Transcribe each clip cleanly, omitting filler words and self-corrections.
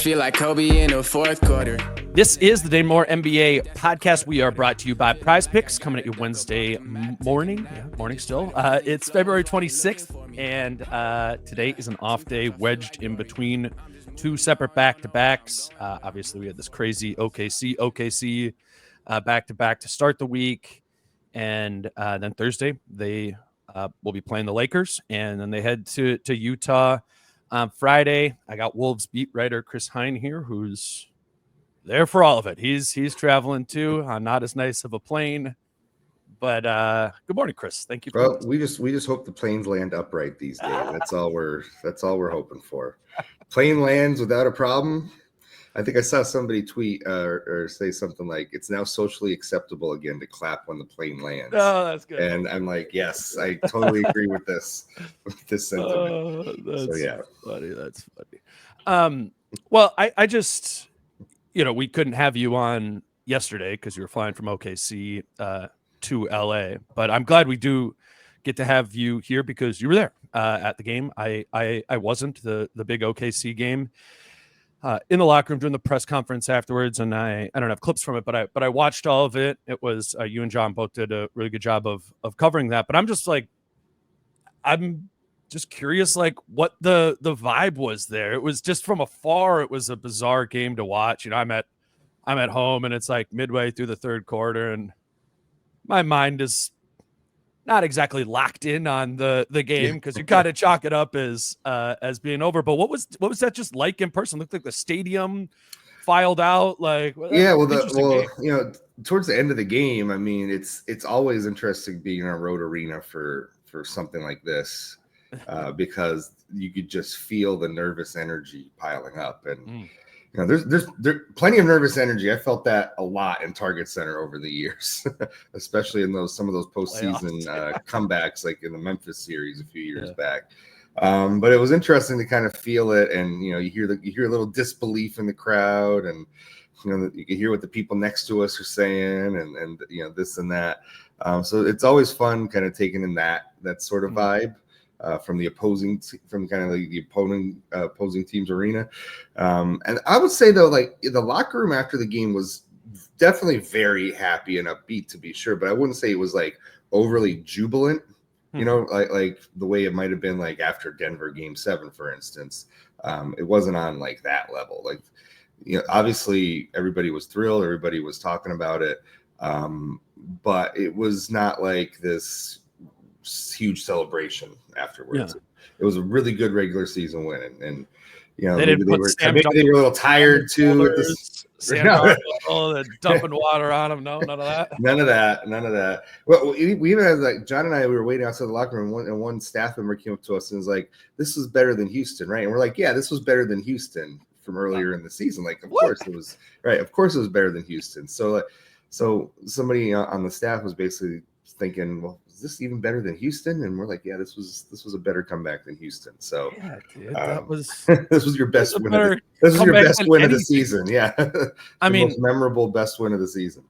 feel like Kobe in the fourth quarter. This is the Dane Moore NBA podcast. We are brought to you by Prize Picks, coming at you Wednesday morning. Yeah, morning still. It's February 26th, and today is an off day wedged in between two separate back-to-backs. Obviously, we had this crazy OKC back-to-back to start the week, and then Thursday they will be playing the Lakers, and then they head to Utah on Friday. I got Wolves beat writer Chris Hine here, who's there for all of it. He's traveling too on not as nice of a plane, but good morning, Chris. Thank you. Well, we just hope the planes land upright these days. That's all we're hoping for. Plane lands without a problem. I think I saw somebody tweet or say something like, "It's now socially acceptable again to clap when the plane lands." Oh, that's good. And I'm like, yes, I totally agree with this sentiment. That's yeah, funny. That's funny. Well, I just, we couldn't have you on yesterday because you were flying from OKC to LA, but I'm glad we do get to have you here because you were there at the game. I wasn't the big OKC game. In the locker room during the press conference afterwards, and I don't have clips from it, but I watched all of it. It was you and John both did a really good job of covering that. But I'm just curious, like what the vibe was there. It was just from afar. It was a bizarre game to watch. I'm at home, and it's like midway through the third quarter, and my mind is not exactly locked in on the game because you kind of chalk it up as being over. But what was that just like in person? Looked like the stadium filed out. Like towards the end of the game, I mean, it's always interesting being in a road arena for something like this because you could just feel the nervous energy piling up and. There's plenty of nervous energy. I felt that a lot in Target Center over the years, especially in some of those postseason comebacks, like in the Memphis series a few years back. But it was interesting to kind of feel it, and you hear a little disbelief in the crowd, and you can hear what the people next to us are saying, and this and that. So it's always fun, kind of taking in that sort of vibe. From the opposing team's arena, and I would say though, like the locker room after the game was definitely very happy and upbeat to be sure, but I wouldn't say it was like overly jubilant, like the way it might have been like after Denver Game 7, for instance. It wasn't on like that level. Like obviously everybody was thrilled, everybody was talking about it, but it was not like this huge celebration afterwards. It was a really good regular season win, and maybe they were a little tired too. Dumping water on them. No, none of that. None of that. Well, we even had like John and I. We were waiting outside the locker room, and one staff member came up to us and was like, "This was better than Houston, right?" And we're like, "Yeah, this was better than Houston from earlier in the season." Like, of course it was right. Of course it was better than Houston. So somebody on the staff was basically thinking, well, is this even better than Houston? And we're like, yeah, this was a better comeback than Houston. So yeah, dude, that was this was your best win. This was your best win of the season. Yeah, I mean, most memorable best win of the season.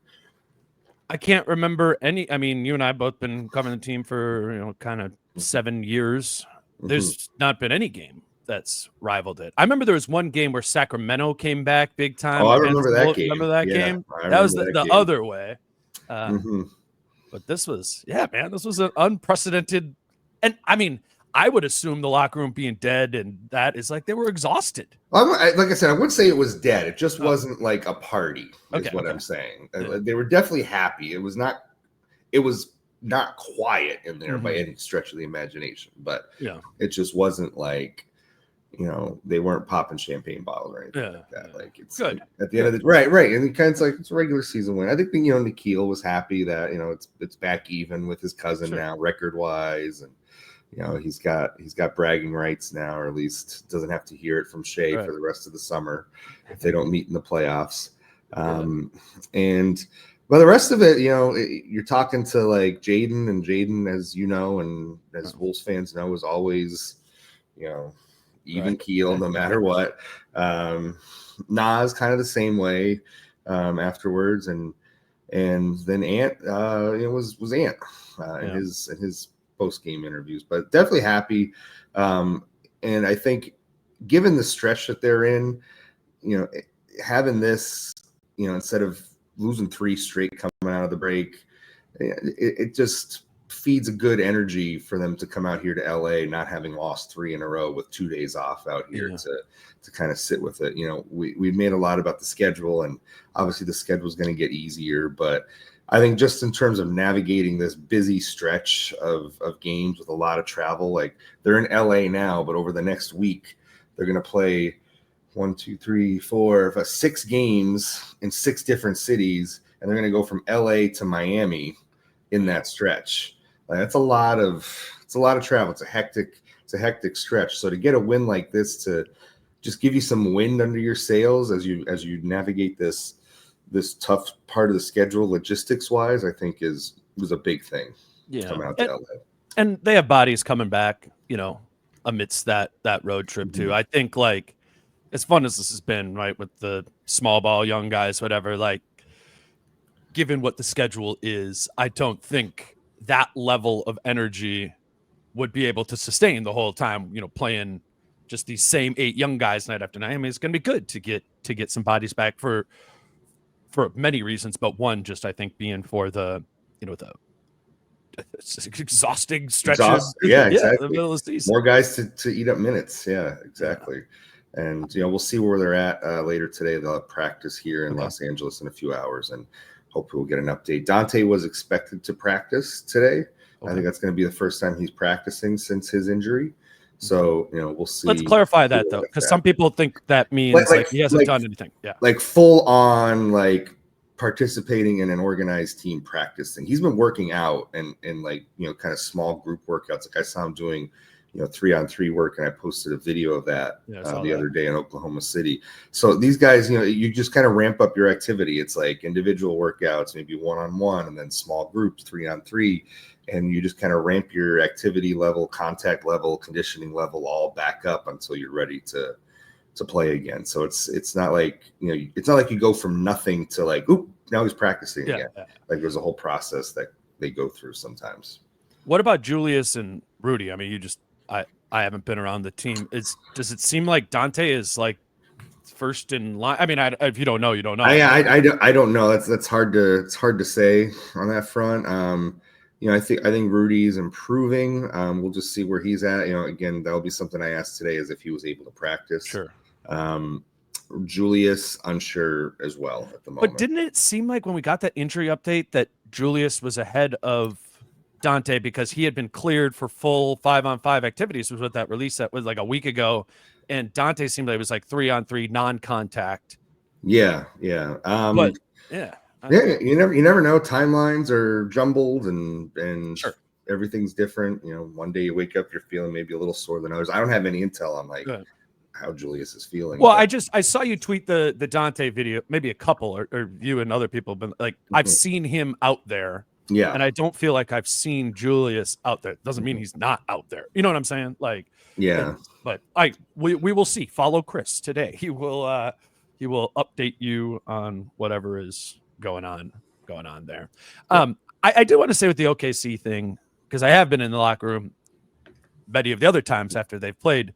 I can't remember any. I mean, you and I both been covering the team for kind of 7 years. There's not been any game that's rivaled it. I remember there was one game where Sacramento came back big time. Oh, I remember that game. Remember that game? That was the other way. But this was, this was an unprecedented. And I mean, I would assume the locker room being dead and that is like they were exhausted. Like I said, I wouldn't say it was dead. It just wasn't like a party, is what I'm saying. They were definitely happy. It was not quiet in there by any stretch of the imagination, but it just wasn't like, they weren't popping champagne bottles or anything like that. Like it's good at the end of the right. And it kind of like it's a regular season win. I think Nikhil was happy that it's back even with his cousin now record wise, and he's got bragging rights now, or at least doesn't have to hear it from Shea for the rest of the summer if they don't meet in the playoffs. And but the rest of it, you're talking to like Jaden, and Jaden, as you know, and as Wolves fans know, is always even keel no matter what. Naz kind of the same way afterwards, and then Ant was Ant in his post game interviews, but definitely happy. And I think given the stretch that they're in, having this, instead of losing 3 straight coming out of the break, it just feeds a good energy for them to come out here to LA, not having lost 3 in a row with 2 days off out here to kind of sit with it. We've made a lot about the schedule, and obviously the schedule is going to get easier, but I think just in terms of navigating this busy stretch of games with a lot of travel, like they're in LA now, but over the next week, they're going to play 6 games in 6 different cities, and they're going to go from LA to Miami in that stretch. Like, that's a lot of travel. It's a hectic stretch. So to get a win like this, to just give you some wind under your sails as you navigate this tough part of the schedule logistics wise, I think was a big thing. Yeah, coming out to LA. And they have bodies coming back, amidst that road trip too. I think, like, as fun as this has been, right, with the small ball young guys, whatever, like, given what the schedule is, I don't think that level of energy would be able to sustain the whole time, playing just these same 8 young guys night after night. I mean, it's going to be good to get some bodies back for many reasons, but one, just I think being for the exhausting stretches. Exactly. The middle of the season. More guys to eat up minutes. Yeah, exactly. And we'll see where they're at later today. They'll have practice here in Los Angeles in a few hours, and hopefully we'll get an update. Dante was expected to practice today. I think that's going to be the first time he's practicing since his injury. So, we'll see. Let's clarify that, though, because some people think that means like he hasn't done anything. Yeah. Like full on, like participating in an organized team practicing. He's been working out and like, kind of small group workouts. Like I saw him doing, 3-on-3 work, and I posted a video of that the other day in Oklahoma City. So these guys, you just kind of ramp up your activity. It's like individual workouts, maybe 1-on-1, and then small groups, 3-on-3. And you just kind of ramp your activity level, contact level, conditioning level all back up until you're ready to play again. So it's not like, it's not like you go from nothing to like, oop, now he's practicing again. Yeah. Like there's a whole process that they go through sometimes. What about Julius and Rudy? I mean, I haven't been around the team. Does it seem like Dante is like first in line? I mean, if you don't know, you don't know. I don't know. That's hard to say on that front. I think Rudy's improving. We'll just see where he's at. Again, that'll be something I asked today, is if he was able to practice. Sure. Julius, unsure as well at the moment. But didn't it seem like when we got that injury update that Julius was ahead of Dante because he had been cleared for full 5-on-5 activities? Was what that release that was like a week ago, and Dante seemed like it was like 3-on-3 non-contact. Yeah. But yeah. You never know. Timelines are jumbled and sure. Everything's different. One day you wake up, you're feeling maybe a little sore than others. I don't have any intel on like how Julius is feeling. Well, I saw you tweet the Dante video, maybe a couple or you and other people, but like I've seen him out there. Yeah. And I don't feel like I've seen Julius out there. Doesn't mean he's not out there. You know what I'm saying? Like, yeah. But we will see. Follow Chris today. He will update you on whatever is going on there. I do want to say with the OKC thing, because I have been in the locker room many of the other times after they've played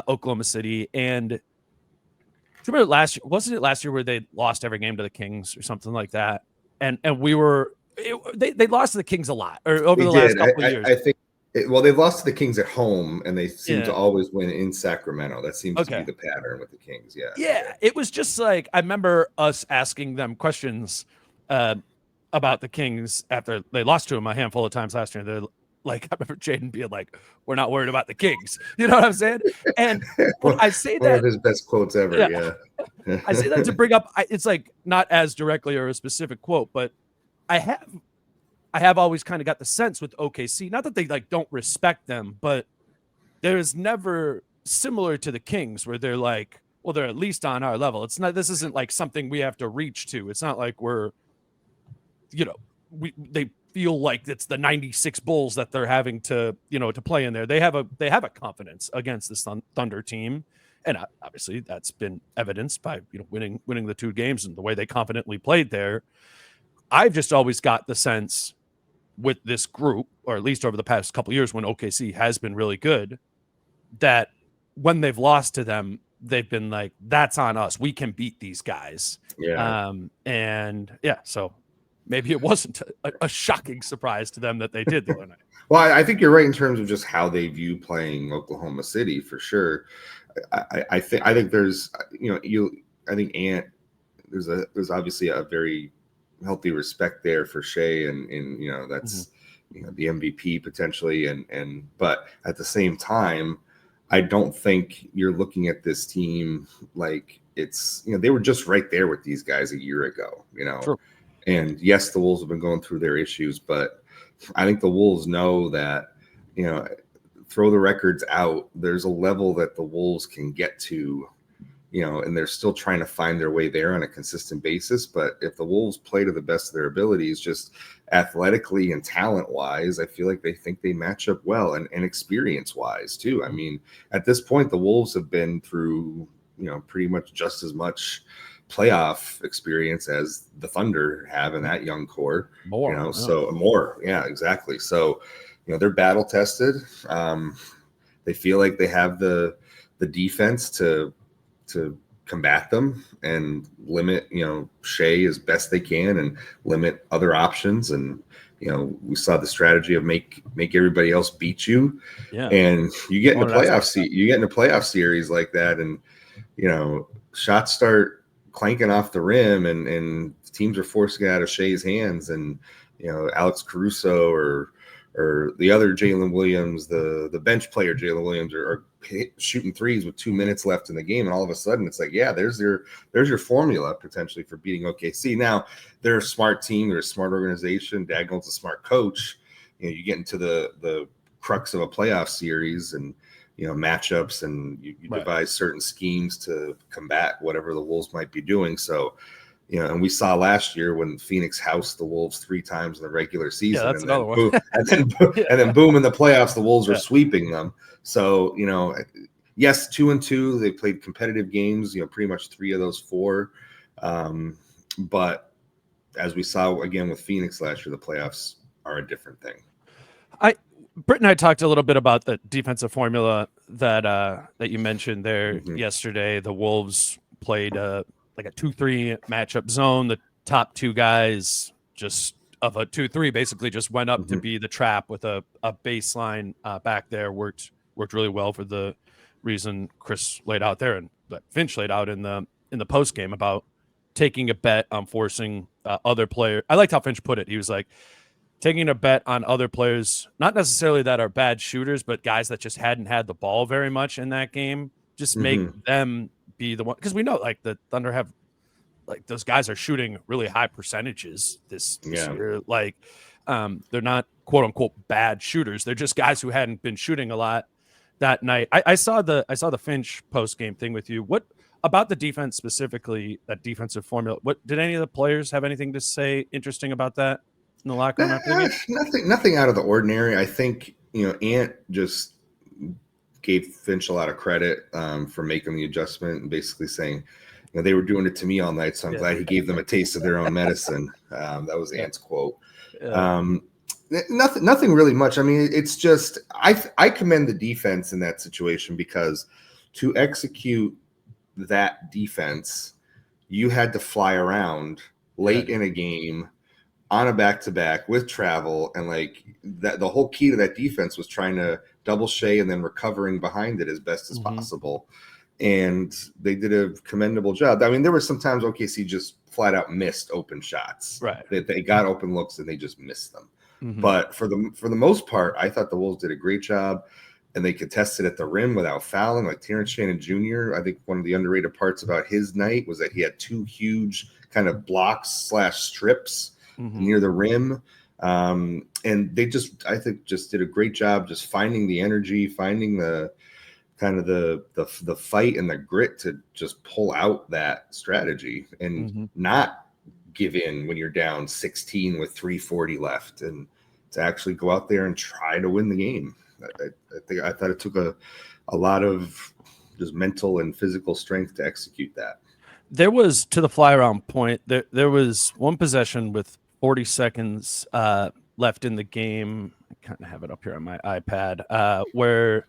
Oklahoma City, and do you remember last year? Wasn't it last year where they lost every game to the Kings or something like that? And we were they lost to the Kings a lot or over the last couple of years. I think. They've lost to the Kings at home, and they seem to always win in Sacramento. That seems to be the pattern with the Kings. Yeah. It was just like I remember us asking them questions about the Kings after they lost to them a handful of times last year. They're like, I remember Jaden being like, "We're not worried about the Kings." You know what I'm saying? And when I say one that, of his best quotes ever. Yeah. I say that to bring up. It's like not as directly or a specific quote, but I have always kind of got the sense with OKC, not that they like don't respect them, but there is never similar to the Kings where they're like, well, they're at least on our level. It's not, this isn't like something we have to reach to. It's not like we're, they feel like it's the 96 Bulls that they're having to, to play in there. They have a confidence against this Thunder team. And obviously that's been evidenced by, winning the 2 games and the way they confidently played there. I've just always got the sense with this group, or at least over the past couple of years when OKC has been really good, that when they've lost to them, they've been like, that's on us. We can beat these guys. Yeah. So maybe it wasn't a shocking surprise to them that they did the other night. Well, I think you're right in terms of just how they view playing Oklahoma City for sure. I think there's, I think there's obviously a very healthy respect there for Shea and that's the MVP potentially but at the same time, I don't think you're looking at this team like it's they were just right there with these guys a year ago, True. And yes, the Wolves have been going through their issues, but I think the Wolves know that throw the records out, there's a level that the Wolves can get to, and they're still trying to find their way there on a consistent basis. But if the Wolves play to the best of their abilities, just athletically and talent wise, I feel like they think they match up well, and experience wise too. I mean, at this point, the Wolves have been through, pretty much just as much playoff experience as the Thunder have in that young core. So more. Yeah, exactly. So, they're battle tested. They feel like they have the defense to combat them and limit, Shea as best they can and limit other options. And, we saw the strategy of make everybody else beat you. Yeah. And you get in a playoff series like that. And, shots start clanking off the rim and teams are forced to get out of Shea's hands. And, Alex Caruso or the other Jalen Williams, the bench player Jalen Williams are shooting threes with 2 minutes left in the game, and all of a sudden it's like, yeah, there's your formula potentially for beating OKC. Now they're a smart team, they're a smart organization. Dagnall's a smart coach. You get into the crux of a playoff series and matchups, and you devise certain schemes to combat whatever the Wolves might be doing. So. And we saw last year when Phoenix housed the Wolves 3 times in the regular season. Yeah, that's another one. And then boom, in the playoffs, the Wolves were sweeping them. So, yes, 2-2. They played competitive games, pretty much 3 of those 4. But as we saw again with Phoenix last year, the playoffs are a different thing. Britt and I talked a little bit about the defensive formula that you mentioned there yesterday. The Wolves played like a 2-3 matchup zone. The top 2 guys just of a 2-3 basically just went up to be the trap with a baseline back there. Worked really well for the reason Chris laid out there and that Finch laid out in the post game about taking a bet on forcing other players. I liked how Finch put it. He was like taking a bet on other players, not necessarily that are bad shooters, but guys that just hadn't had the ball very much in that game. Just make them be the one, because we know like the Thunder have like those guys are shooting really high percentages this year. Like they're not quote unquote bad shooters. They're just guys who hadn't been shooting a lot that night. I saw the Finch post game thing with you. What about the defense specifically, that defensive formula? What did any of the players have anything to say interesting about that in the locker room after the game? Nothing out of the ordinary. I think Ant just gave Finch a lot of credit for making the adjustment and basically saying, they were doing it to me all night, so I'm glad he gave them a taste of their own medicine. That was Ant's quote. Nothing really much. I mean, it's just I commend the defense in that situation, because to execute that defense, you had to fly around late in a game on a back-to-back with travel, and like that, the whole key to that defense was trying to double Shea and then recovering behind it as best as possible. And they did a commendable job. I mean, there were some times OKC just flat out missed open shots. Right. They got open looks and they just missed them. But for the most part, I thought the Wolves did a great job, and they contested at the rim without fouling. Like Terrence Shannon Jr., I think one of the underrated parts about his night was that he had 2 huge kind of blocks/strips near the rim. And they I think did a great job just finding the energy, finding the kind of the fight and the grit to just pull out that strategy and not give in when you're down 16 with 3:40 left, and to actually go out there and try to win the game. I thought it took a lot of just mental and physical strength to execute that. There was, to the fly around point, there was one possession with 40 seconds left in the game. I kind of have it up here on my iPad, where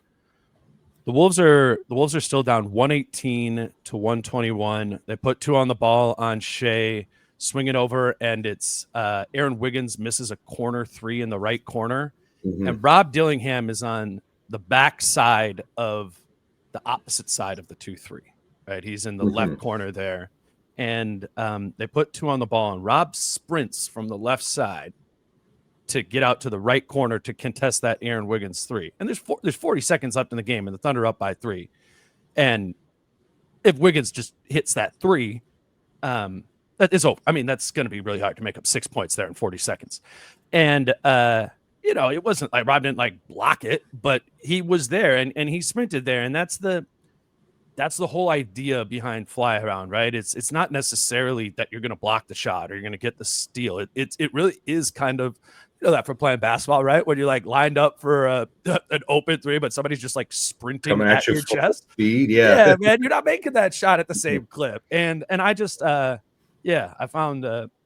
The Wolves are still down 118 to 121. They put 2 on the ball on Shea, swing it over, and it's Aaron Wiggins misses a corner 3 in the right corner. Mm-hmm. And Rob Dillingham is on the back side of the opposite side of the 2-3, right? He's in the left corner there. And they put 2 on the ball, and Rob sprints from the left side to get out to the right corner to contest that Aaron Wiggins 3. And there's 40 seconds left in the game, and the Thunder up by 3. And if Wiggins just hits that 3, that is over. I mean, that's going to be really hard to make up 6 points there in 40 seconds. And, it wasn't like Rob didn't like block it, but he was there and he sprinted there. And that's the whole idea behind fly around, right? It's not necessarily that you're going to block the shot or you're going to get the steal. It really is kind of, that for playing basketball, right? When you're like lined up for an open 3, but somebody's just like sprinting coming at your chest. Speed, yeah, man, you're not making that shot at the same clip. And I just, I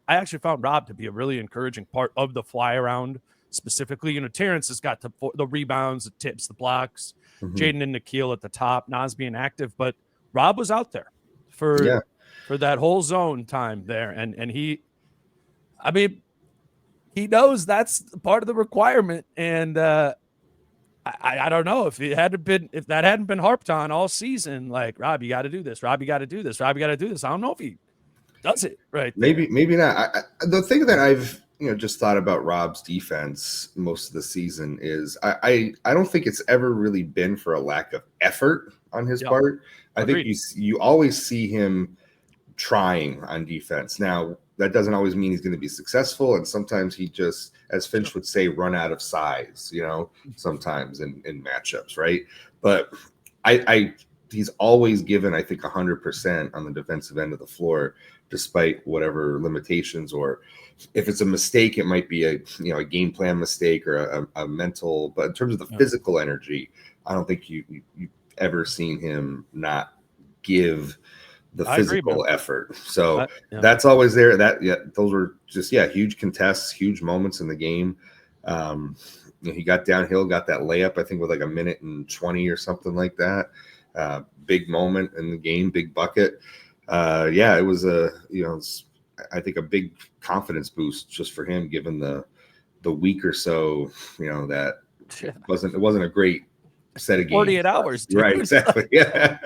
actually found Rob to be a really encouraging part of the fly around specifically. Terrence has got the rebounds, the tips, the blocks. Jaden and Nikhil at the top, Naz being active, but Rob was out there for that whole zone time there, and he knows that's part of the requirement, and I don't know if that hadn't been harped on all season, like Rob, you got to do this, Rob, you got to do this, Rob, you got to do this. I don't know if he does it right. Maybe not. The thing that I've just thought about Rob's defense most of the season is I don't think it's ever really been for a lack of effort on his part. I think you always see him trying on defense. Now, that doesn't always mean he's going to be successful, and sometimes he just, as Finch would say, run out of size, sometimes in matchups, right? But he's always given, I think, 100% on the defensive end of the floor, despite whatever limitations, or if it's a mistake, it might be a game plan mistake or a mental. But in terms of the physical energy, I don't think you've ever seen him not give the physical effort. So that's always there. Those were just huge contests, huge moments in the game. He got downhill, got that layup, I think with like 1:20 or something like that. Big moment in the game, big bucket. It was I think a big confidence boost just for him, given the week or so, that it wasn't a great set of games. 48 hours, dude. Right? Exactly. Yeah.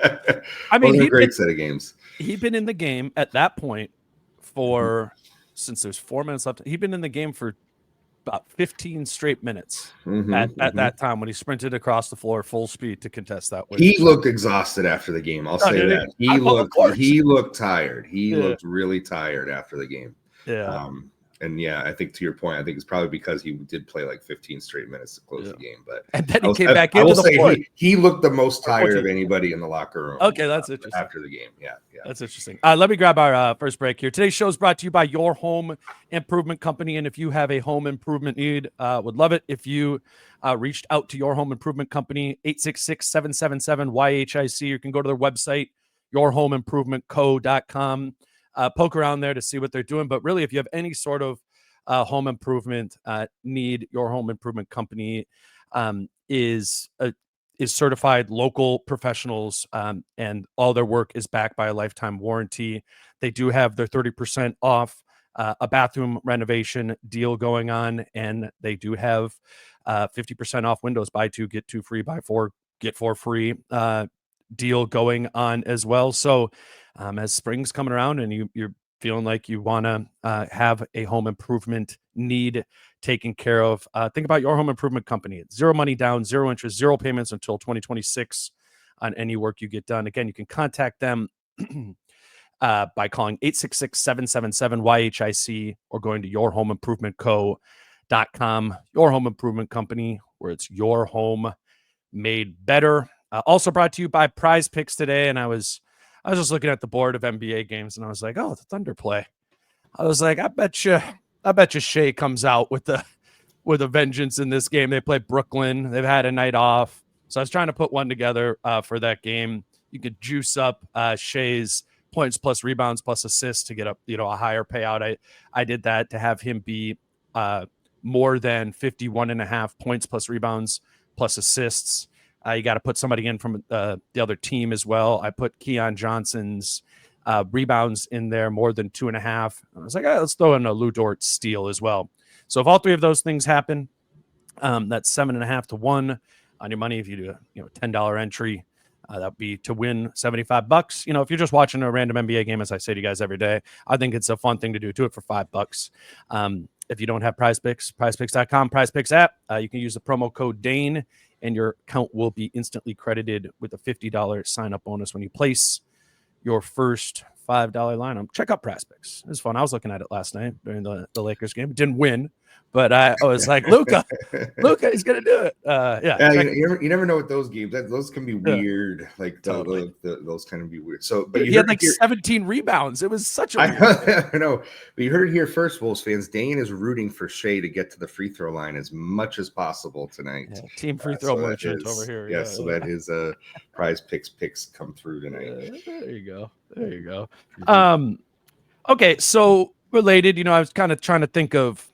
I mean, a great set of games. He'd been in the game at that point since there's 4 minutes left. He'd been in the game for about 15 straight minutes at that time when he sprinted across the floor full speed to contest that win. He looked exhausted after the game. I'll say that. He looked tired. He looked really tired after the game. Yeah. I think to your point, I think it's probably because he did play like 15 straight minutes to close the game. But and then he came back into the floor. He looked the most tired of anybody in the locker room. Okay, that's interesting. After the game, yeah. That's interesting. Let me grab our first break here. Today's show is brought to you by Your Home Improvement Company, and if you have a home improvement need, would love it if you reached out to Your Home Improvement Company, 866-777-YHIC. You can go to their website, yourhomeimprovementco.com. Poke around there to see what they're doing. But really, if you have any sort of home improvement need, Your Home Improvement Company is certified local professionals, and all their work is backed by a lifetime warranty. They do have their 30% off a bathroom renovation deal going on, and they do have 50% off windows. Buy 2, get 2 free, buy 4, get 4 free deal going on as well. So as spring's coming around and you're feeling like you want to have a home improvement need taken care of, think about Your Home Improvement Company. It's 0 money down, 0 interest, 0 payments until 2026 on any work you get done. Again, you can contact them by calling 866-777-YHIC or going to yourhomeimprovementco.com. Your Home Improvement Company, where it's your home made better. Also brought to you by Prize Picks today, and I was just looking at the board of NBA games, and I was like, oh, the Thunder play. I was like, I bet you Shea comes out with a vengeance in this game. They play Brooklyn. They've had a night off. So I was trying to put one together for that game. You could juice up Shea's points plus rebounds plus assists to get up, a higher payout. I did that to have him be more than 51.5 points plus rebounds plus assists. You got to put somebody in from the other team as well. I put Keon Johnson's rebounds in there, more than 2.5. I was like, let's throw in a Lou Dort steal as well. So if all three of those things happen, that's 7.5 to 1 on your money. If you do a $10 entry, that'd be to win $75. If you're just watching a random NBA game, as I say to you guys every day, I think it's a fun thing to do. Do it for $5. If you don't have PrizePicks, PrizePicks.com, PrizePicks app, you can use the promo code Dane, and your account will be instantly credited with a $50 sign-up bonus when you place your first $5 lineup. Check out PrizePicks. It was fun. I was looking at it last night during the Lakers game. It didn't win, but I was like, Luka, he's gonna do it. You never know with those games. Those can be weird. Like totally. Those kind of be weird. So, but he had like 17 rebounds. It was such a. I know. But you heard it here first, Wolves fans. Dane is rooting for Shea to get to the free throw line as much as possible tonight. Yeah, team free throw merchant over here. Yes, so that his PrizePicks picks come through tonight. There you go. Okay, so related. I was kind of trying to think of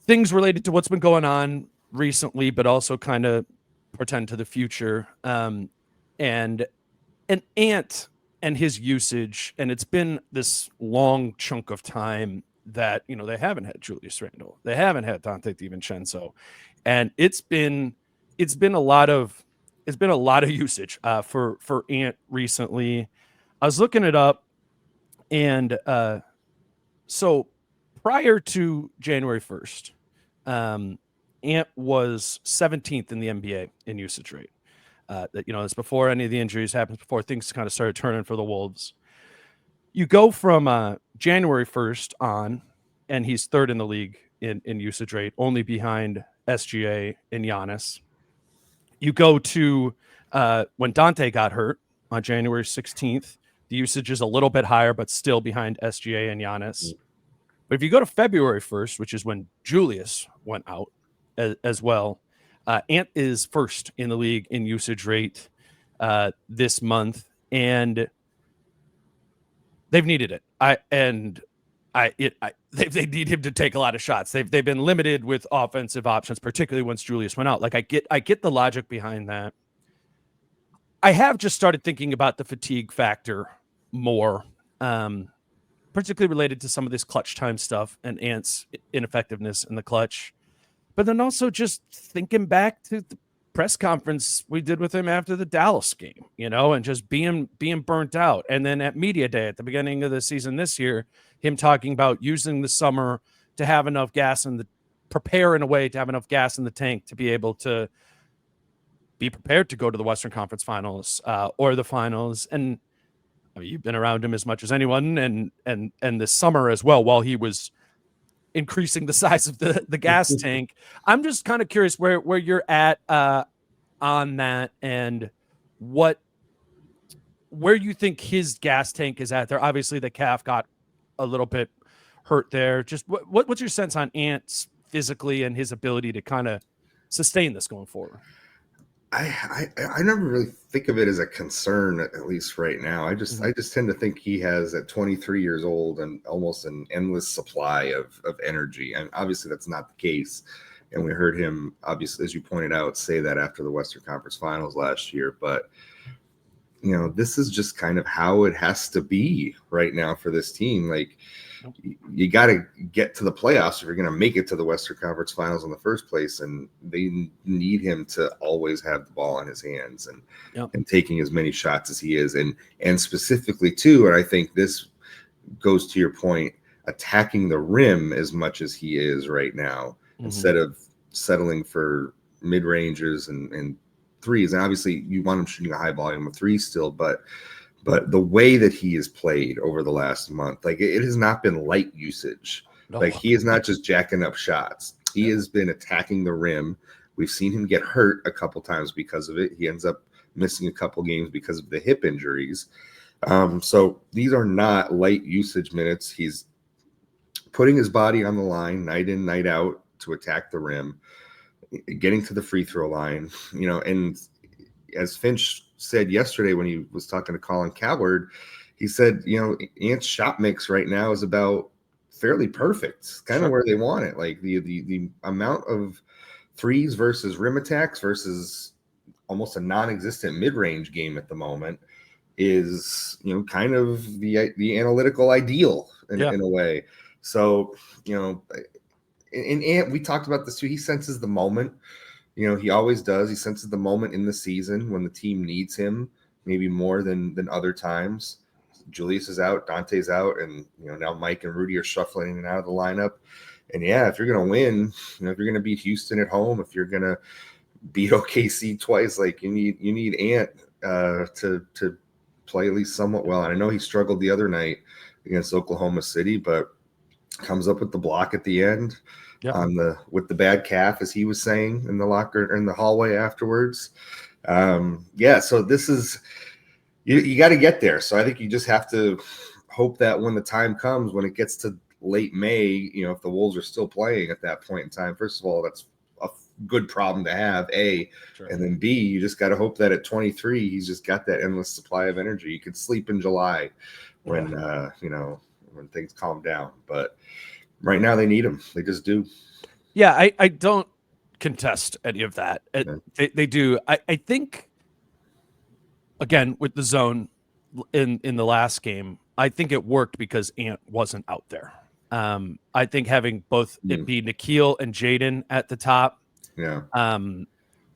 things related to what's been going on recently, but also kind of pretend to the future. And Ant and his usage, and it's been this long chunk of time that they haven't had Julius Randle, they haven't had Dante DiVincenzo, and it's been a lot of usage for Ant recently. I was looking it up, and so prior to January 1st, Ant was 17th in the NBA in usage rate. It's before any of the injuries happened, before things kind of started turning for the Wolves. You go from January 1st on, and he's third in the league in usage rate, only behind SGA and Giannis. You go to when Dante got hurt on January 16th, the usage is a little bit higher, but still behind SGA and Giannis. But if you go to February 1st, which is when Julius went out as well, Ant is first in the league in usage rate this month, and they've needed it. They need him to take a lot of shots. They've been limited with offensive options, particularly once Julius went out. Like I get the logic behind that. I have just started thinking about the fatigue factor more, particularly related to some of this clutch time stuff and Ant's ineffectiveness in the clutch. But then also just thinking back to the press conference we did with him after the Dallas game, and just being burnt out. And then at media day at the beginning of the season this year, him talking about using the summer to have enough gas prepare in a way to have enough gas in the tank to be able to be prepared to go to the Western Conference Finals or the finals. And I mean, you've been around him as much as anyone, and this summer as well, while he was increasing the size of the gas tank. I'm just kind of curious where you're at on that, and where you think his gas tank is at there. Obviously the calf got a little bit hurt there. Just what's your sense on Ant physically and his ability to kind of sustain this going forward? I never really think of it as a concern, at least right now. I just tend to think he has, at 23 years old, and almost an endless supply of energy. And obviously that's not the case. And we heard him, obviously, as you pointed out, say that after the Western Conference Finals last year. But this is just kind of how it has to be right now for this team. Like, you got to get to the playoffs if you're going to make it to the Western Conference Finals in the first place, and they need him to always have the ball in his hands and taking as many shots as he is, and specifically too. And I think this goes to your point, attacking the rim as much as he is right now, instead of settling for mid ranges and threes. And obviously, you want him shooting a high volume of threes still, but the way that he has played over the last month, like, it has not been light usage. No. Like, he is not just jacking up shots. He has been attacking the rim. We've seen him get hurt a couple times because of it. He ends up missing a couple games because of the hip injuries. So these are not light usage minutes. He's putting his body on the line night in, night out to attack the rim, getting to the free throw line, and as Finch said yesterday when he was talking to Colin Coward, he said, Ant's shot mix right now is about fairly perfect, kind of where they want it. Like the amount of threes versus rim attacks versus almost a non-existent mid-range game at the moment is, kind of the analytical ideal in a way. So, and Ant, we talked about this too. He senses the moment. He always does. He senses the moment in the season when the team needs him, maybe more than other times. Julius is out, Dante's out, and now Mike and Rudy are shuffling in and out of the lineup. And if you're gonna win, if you're gonna beat Houston at home, if you're gonna beat OKC twice, like you need Ant to play at least somewhat well. And I know he struggled the other night against Oklahoma City, but comes up with the block at the end with the bad calf, as he was saying in the hallway afterwards. So this is you got to get there. So I think you just have to hope that when the time comes, when it gets to late May, if the Wolves are still playing at that point in time, first of all, that's a good problem to have, A, sure. And then B, you just got to hope that at 23, he's just got that endless supply of energy. You could sleep in July when, when things calm down. But right now they need him. They just do. Yeah, I don't contest any of that. They do. I think, again, with the zone in the last game, I think it worked because Ant wasn't out there. I think having both it be Nikhil and Jaden at the top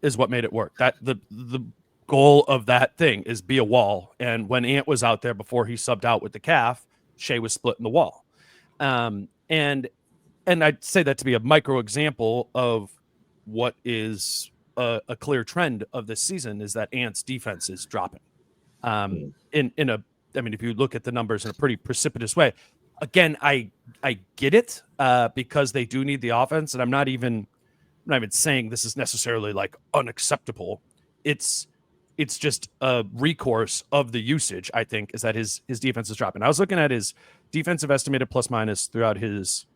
is what made it work. That the goal of that thing is be a wall. And when Ant was out there before he subbed out with the calf, Shea was splitting the wall. And I'd say that to be a micro example of what is a clear trend of this season is that Ant's defense is dropping. If you look at the numbers in a pretty precipitous way, again, I get it because they do need the offense, and I'm not even saying this is necessarily like unacceptable. It's just a recourse of the usage. I think is that his defense is dropping. I was looking at his defensive estimated plus minus throughout his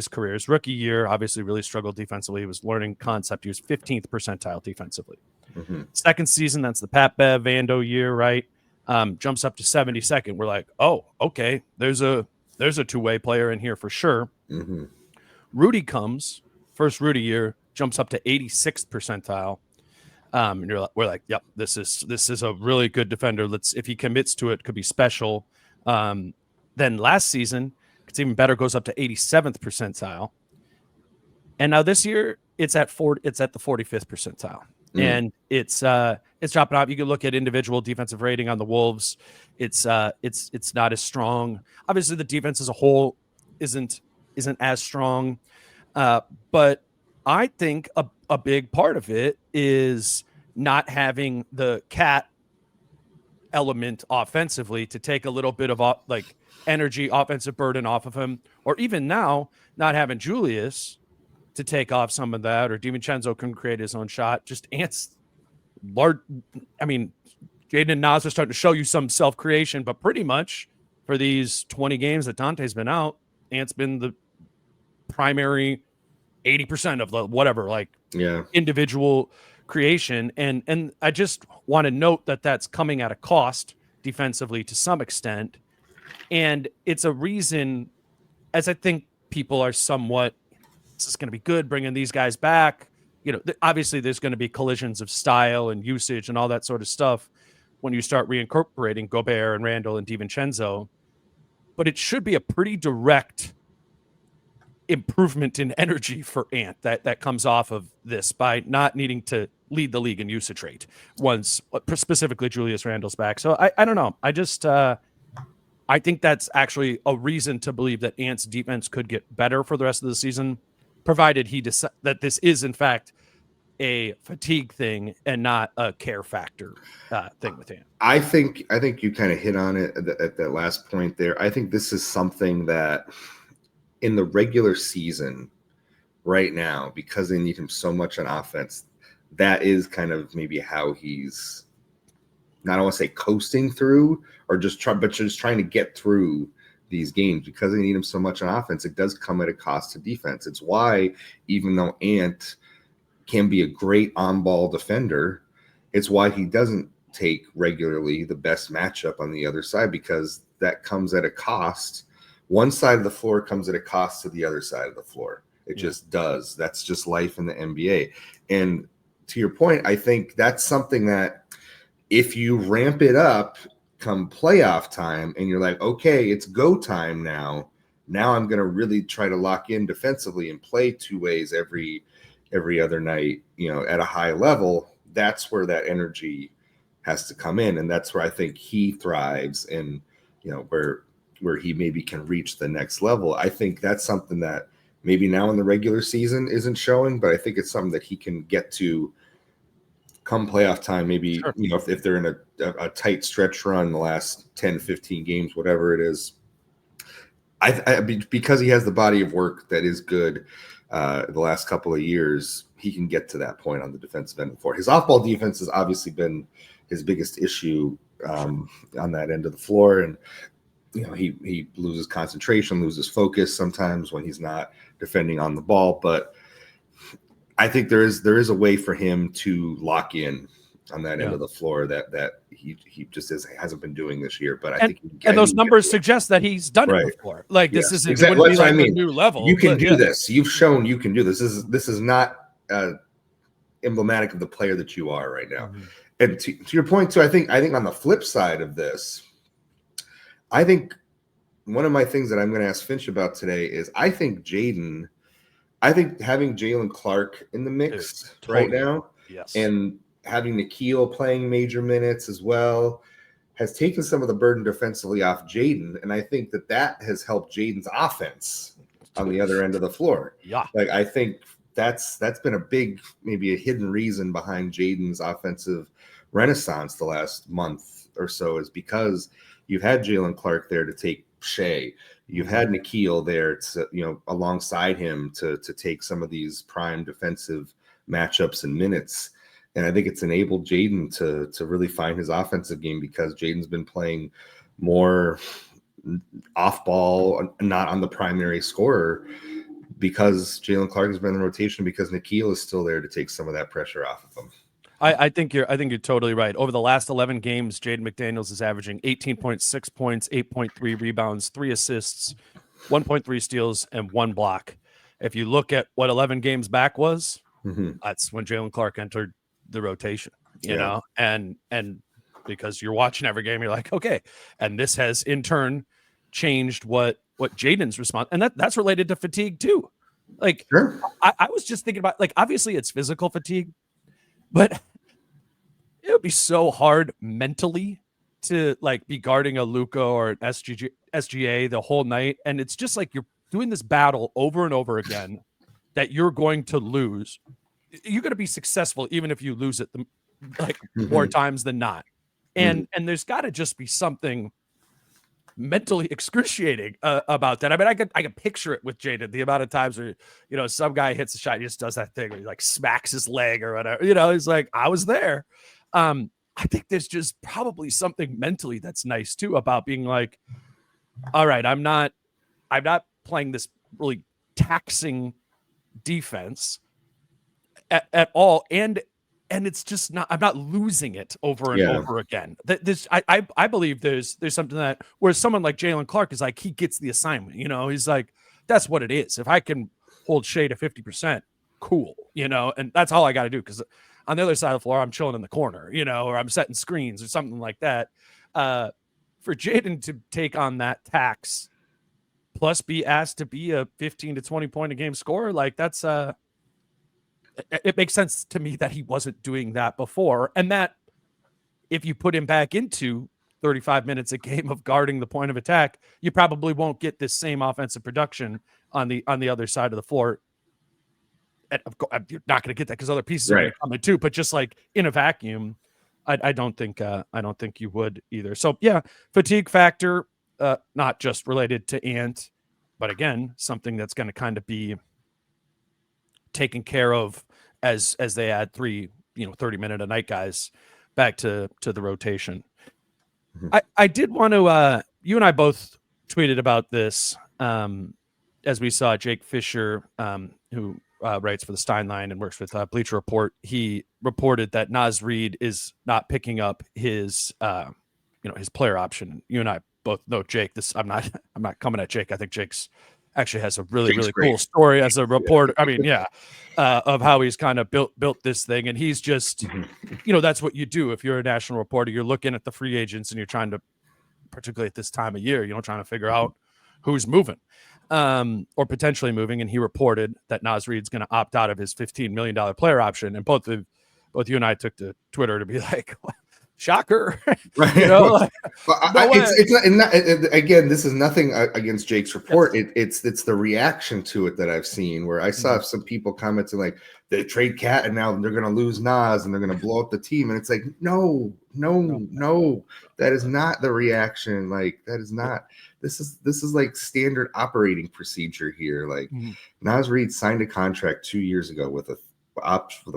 career. His rookie year, obviously, really struggled defensively. He was learning concept. He was 15th percentile defensively. Mm-hmm. Second season, that's the Pat Bev Vando year, right? Jumps up to 72nd. We're like, oh, okay, there's a two-way player in here for sure. Mm-hmm. Rudy comes, first Rudy year, jumps up to 86th percentile. And we're like, yep, this is a really good defender. If he commits to it, could be special. Then last season, it's even better, goes up to 87th percentile. And now this year, it's at the 45th percentile. And it's dropping off. You can look at individual defensive rating on the Wolves. It's not as strong. Obviously, the defense as a whole isn't as strong. But I think a big part of it is not having the cat element offensively to take a little bit of energy, offensive burden off of him, or even now not having Julius to take off some of that, or DiVincenzo can create his own shot. Just Ant's large. I mean, Jaden and Naz are starting to show you some self-creation, but pretty much for these 20 games that Dante's been out, Ant's been the primary 80% of the individual creation. And I just want to note that that's coming at a cost defensively to some extent. And it's a reason, as I think people are somewhat, this is going to be good bringing these guys back. Obviously there's going to be collisions of style and usage and all that sort of stuff when you start reincorporating Gobert and Randall and DiVincenzo. But it should be a pretty direct improvement in energy for Ant that comes off of this by not needing to lead the league in usage rate once specifically Julius Randle's back. So I don't know. I just I think that's actually a reason to believe that Ant's defense could get better for the rest of the season, provided he decides that this is in fact a fatigue thing and not a care factor thing with Ant. I think you kind of hit on it at that last point there. I think this is something that in the regular season right now, because they need him so much on offense, that is kind of maybe how he's, I don't want to say coasting through or just trying to get through these games because they need him so much on offense. It does come at a cost to defense. It's why, even though Ant can be a great on-ball defender, it's why he doesn't take regularly the best matchup on the other side, because that comes at a cost. One side of the floor comes at a cost to the other side of the floor. It just does. That's just life in the NBA. And to your point, I think that's something that if you ramp it up come playoff time and you're like, okay, it's go time now. Now I'm going to really try to lock in defensively and play two ways every other night, at a high level. That's where that energy has to come in. And that's where I think he thrives and, where he maybe can reach the next level. I think that's something that maybe now in the regular season isn't showing, but I think it's something that he can get to come playoff time. Maybe, sure. If they're in a tight stretch run, the last 10, 15 games, whatever it is, because he has the body of work that is good the last couple of years, he can get to that point on the defensive end of the floor. His off-ball defense has obviously been his biggest issue on that end of the floor. And, he loses concentration, loses focus sometimes when he's not defending on the ball. But I think there is a way for him to lock in on that end of the floor that he just hasn't been doing this year. But I think those numbers suggest that he's done it before. Like this isn't exactly wouldn't be like a new level. You can do this. You've shown you can do this. This is not emblematic of the player that you are right now. Mm-hmm. And to your point too, I think on the flip side of this, I think one of my things that I'm going to ask Finch about today is I think having Jalen Clark in the mix right now, and having Nikhil playing major minutes as well, has taken some of the burden defensively off Jaden. And I think that has helped Jaden's offense on the other end of the floor. Yeah. Like, I think that's been a big, maybe a hidden reason behind Jaden's offensive renaissance the last month or so, is because you've had Jalen Clark there to take Shea. You've had Nikhil there to, alongside him to take some of these prime defensive matchups and minutes. And I think it's enabled Jaden to really find his offensive game, because Jaden's been playing more off ball, not on the primary scorer, because Jalen Clark has been in rotation, because Nikhil is still there to take some of that pressure off of him. I think you're totally right. Over the last 11 games, Jaden McDaniels is averaging 18.6 points, 8.3 rebounds, 3 assists, 1.3 steals, and 1 block. If you look at what 11 games back was, that's when Jalen Clark entered the rotation, you know, and because you're watching every game, you're like, okay. And this has in turn changed what Jaden's response, and that's related to fatigue too. Like, sure. I was just thinking about, like, obviously it's physical fatigue, but it would be so hard mentally to like be guarding a Luka or an SGA the whole night. And it's just like you're doing this battle over and over again that you're going to lose. You're going to be successful even if you lose it more times than not. And there's got to just be something mentally excruciating about that. I mean, I could picture it with Jaden, the amount of times where, some guy hits a shot, he just does that thing where he like smacks his leg or whatever, he's like, I was there. I think there's just probably something mentally that's nice too about being like, all right, I'm not playing this really taxing defense at all. And it's just not, I'm not losing it over and over again. I believe there's something that where someone like Jalen Clark is like, he gets the assignment, he's like, that's what it is. If I can hold Shea to 50%, cool, and that's all I got to do. Cause on the other side of the floor, I'm chilling in the corner, or I'm setting screens or something like that. For Jaden to take on that tax plus be asked to be a 15 to 20 point a game scorer, like that's it makes sense to me that he wasn't doing that before. And that if you put him back into 35 minutes a game of guarding the point of attack, you probably won't get this same offensive production on the other side of the floor. And of course, you're not going to get that because other pieces are going to come in too. But just like in a vacuum, I don't think you would either. So yeah, fatigue factor, not just related to Ant, but again, something that's going to kind of be taken care of as they add 3 30-minute a night guys back to the rotation. I did want to you and I both tweeted about this as we saw Jake Fisher, who writes for the Steinline and works with Bleacher Report. He reported that Naz Reid is not picking up his his player option. You and I both know Jake. I'm not coming at Jake. I think Jake's actually has a really cool story as a reporter. I mean, of how he's kind of built this thing, and he's just, that's what you do if you're a national reporter. You're looking at the free agents, and you're trying to, particularly at this time of year, trying to figure out who's moving, or potentially moving. And he reported that Naz Reid's going to opt out of his $15 million player option, and both you and I took to Twitter to be like, shocker, right? It's not, again, this is nothing against Jake's report. It's the reaction to it that I've seen, where I saw some people commenting like, they trade Cat and now they're going to lose Naz and they're going to blow up the team, and it's like, no, that is not the reaction. Like, that is not. This is like standard operating procedure here. Like, Naz Reid signed a contract 2 years ago with a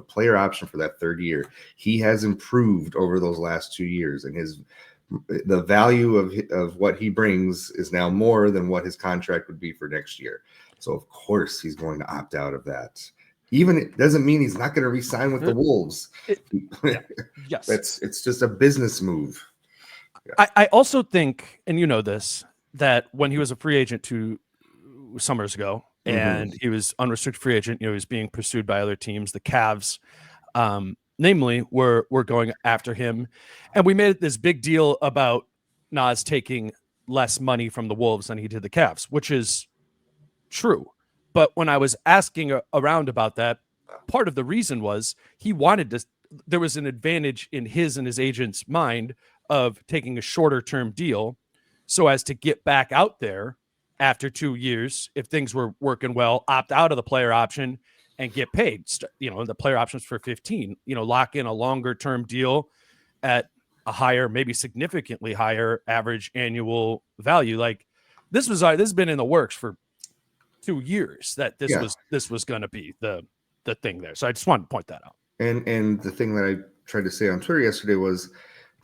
player option for that third year. He has improved over those last 2 years, and the value of what he brings is now more than what his contract would be for next year. So of course he's going to opt out of that. Even it doesn't mean he's not going to re-sign with the Wolves. Yes, it's just a business move. I also think, and this, that when he was a free agent 2 summers ago, and he was unrestricted free agent, he was being pursued by other teams. The Cavs, namely, were going after him, and we made this big deal about Naz taking less money from the Wolves than he did the Cavs, which is true. But when I was asking around about that, part of the reason was he wanted to. There was an advantage in his and his agent's mind of taking a shorter term deal, so as to get back out there after 2 years, if things were working well, opt out of the player option and get paid. The player options for 15, lock in a longer term deal at a higher, maybe significantly higher average annual value. Like, this has been in the works for 2 years that this was going to be the thing there. So I just wanted to point that out. And the thing that I tried to say on Twitter yesterday was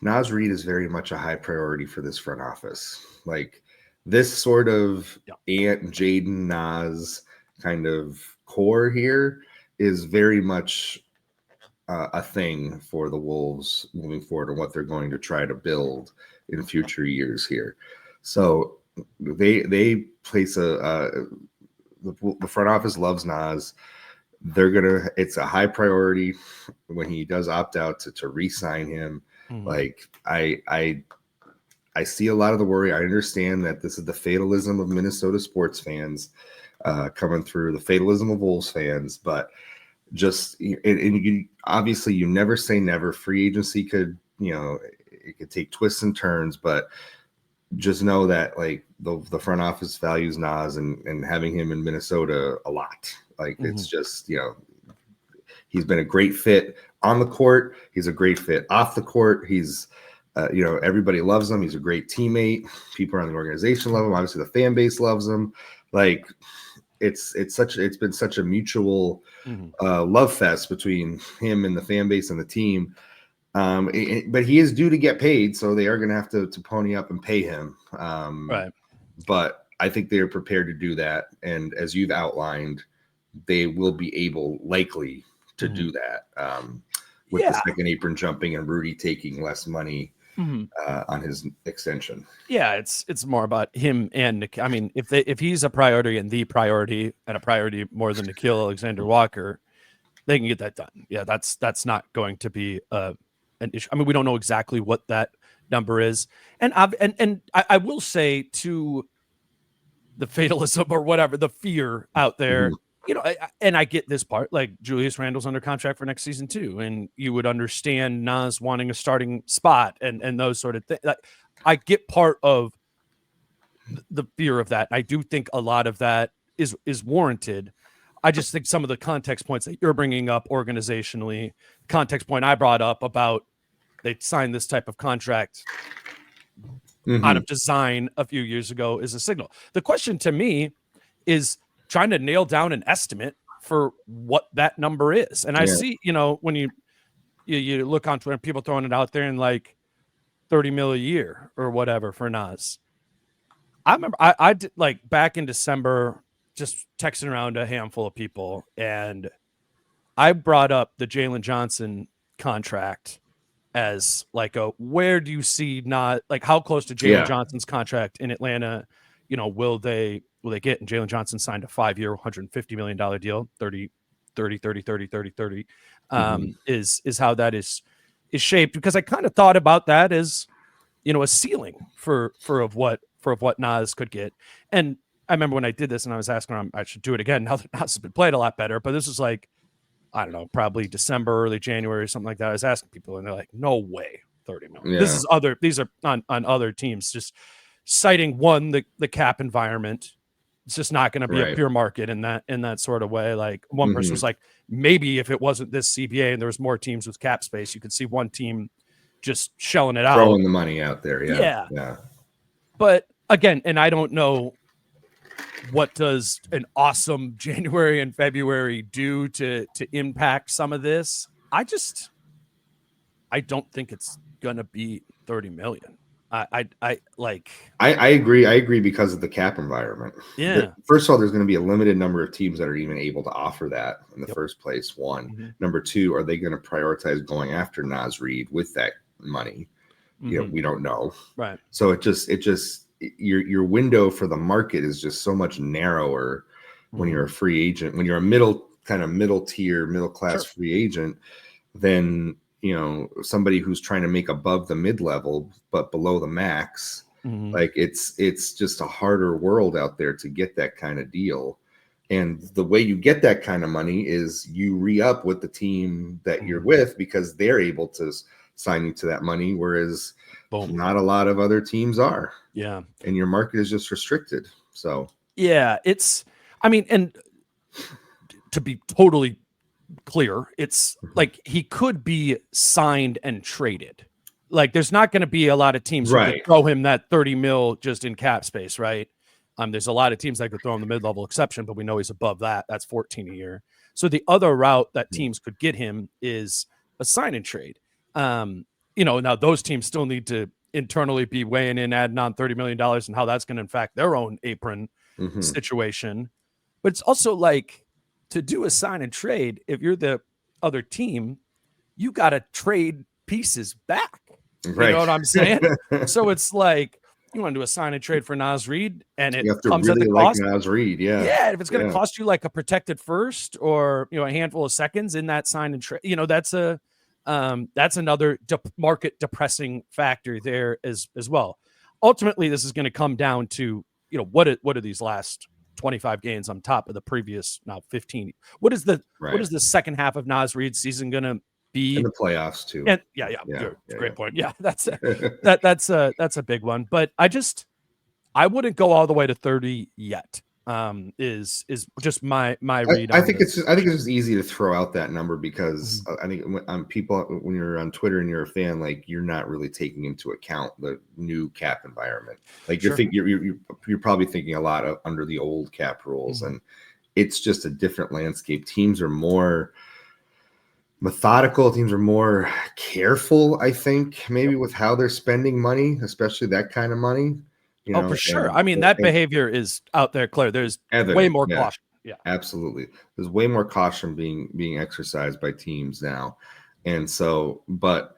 Naz Reid is very much a high priority for this front office. Like, this sort of Ant, Jaden, Naz kind of core here is very much a thing for the Wolves moving forward, and what they're going to try to build in future years here. So they place the front office loves Naz. It's a high priority when he does opt out to re-sign him. Like, I see a lot of the worry. I understand that this is the fatalism of Minnesota sports fans coming through, the fatalism of Wolves fans, but obviously you never say never. Free agency could, it could take twists and turns, but just know that, like, the front office values Naz and having him in Minnesota a lot. Like, it's just, he's been a great fit on the court. He's a great fit off the court. He's everybody loves him. He's a great teammate. People around the organization love him. Obviously, the fan base loves him. Like, it's been such a mutual love fest between him and the fan base and the team. But he is due to get paid, so they are going to have to pony up and pay him. Right. But I think they're prepared to do that, and as you've outlined, they will be likely to do that with the second apron jumping and Rudy taking less money on his extension. Yeah, it's more about him and Nick. I mean, if he's a priority and the priority, and a priority more than Nickeil Alexander-Walker, they can get that done. Yeah, that's not going to be an issue. I mean, we don't know exactly what that number is, and I will say, to the fatalism or whatever, the fear out there. And I get this part, like, Julius Randle's under contract for next season too, and you would understand Naz wanting a starting spot and those sort of things. Like, I get part of the fear of that. I do think a lot of that is warranted. I just think some of the context points that you're bringing up organizationally, context point I brought up about they signed this type of contract out of design a few years ago, is a signal. The question to me is trying to nail down an estimate for what that number is. And I see, when you look on Twitter, people throwing it out there in like 30 mil a year or whatever for Naz. I remember I did, like, back in December, just texting around a handful of people, and I brought up the Jalen Johnson contract as like where do you see not, like, how close to Jalen Johnson's contract in Atlanta will they get? And Jalen Johnson signed a 5-year, $150 million deal, 30, is how that is shaped. Because I kind of thought about that as, a ceiling for what Naz could get. And I remember when I did this and I was asking him, I should do it again now that Naz has been played a lot better. But this was like, I don't know, probably December, early January, or something like that. I was asking people and they're like, no way, 30 million. Yeah. These are on other teams, just citing the cap environment. It's just not going to be a pure market in that sort of way. Like one person was like, maybe if it wasn't this CBA and there was more teams with cap space, you could see one team just shelling it out, throwing the money out there. Yeah. But again, and I don't know what does an awesome January and February do to impact some of this. I don't think it's gonna be 30 million. I agree. I agree because of the cap environment. Yeah. First of all, there's going to be a limited number of teams that are even able to offer that in the first place. One. Number two, are they going to prioritize going after Naz Reid with that money? We don't know. Right. So it just your window for the market is just so much narrower when you're a free agent, when you're a middle tier, middle class free agent, than somebody who's trying to make above the mid-level but below the max. Like it's just a harder world out there to get that kind of deal. And the way you get that kind of money is you re-up with the team that you're with, because they're able to sign you to that money, whereas not a lot of other teams are. Yeah. And your market is just restricted. So yeah, and to be totally clear, it's like he could be signed and traded. Like there's not going to be a lot of teams who could throw him that 30 mil just in cap space, right? There's a lot of teams that could throw him the mid-level exception, but we know he's above that. That's 14 a year. So the other route that teams could get him is a sign and trade. Now those teams still need to internally be weighing in, adding on $30 million and how that's going to impact their own apron situation. But it's also like, to do a sign and trade, if you're the other team, you got to trade pieces back. Right. You know what I'm saying? So it's like, you want to do a sign and trade for Naz Reid, and it comes really at the cost. Naz Reid, yeah. If it's going to cost you like a protected first or a handful of seconds in that sign and trade, that's another market depressing factor there as well. Ultimately, this is going to come down to what are these last 25 games on top of the previous 15. What is the second half of Naz Reid's season going to be? In the playoffs too. And great point. Yeah, that's a big one. But I wouldn't go all the way to 30 yet. Is just my read. I think it's just easy to throw out that number because I think when you're on Twitter and you're a fan, like you're not really taking into account the new cap environment. Like you're probably thinking a lot of under the old cap rules, and it's just a different landscape. Teams are more methodical. Teams are more careful, I think, maybe with how they're spending money, especially that kind of money. For sure. That behavior is out there, Claire. There's way more caution. Yeah, absolutely. There's way more caution being exercised by teams now. And so, but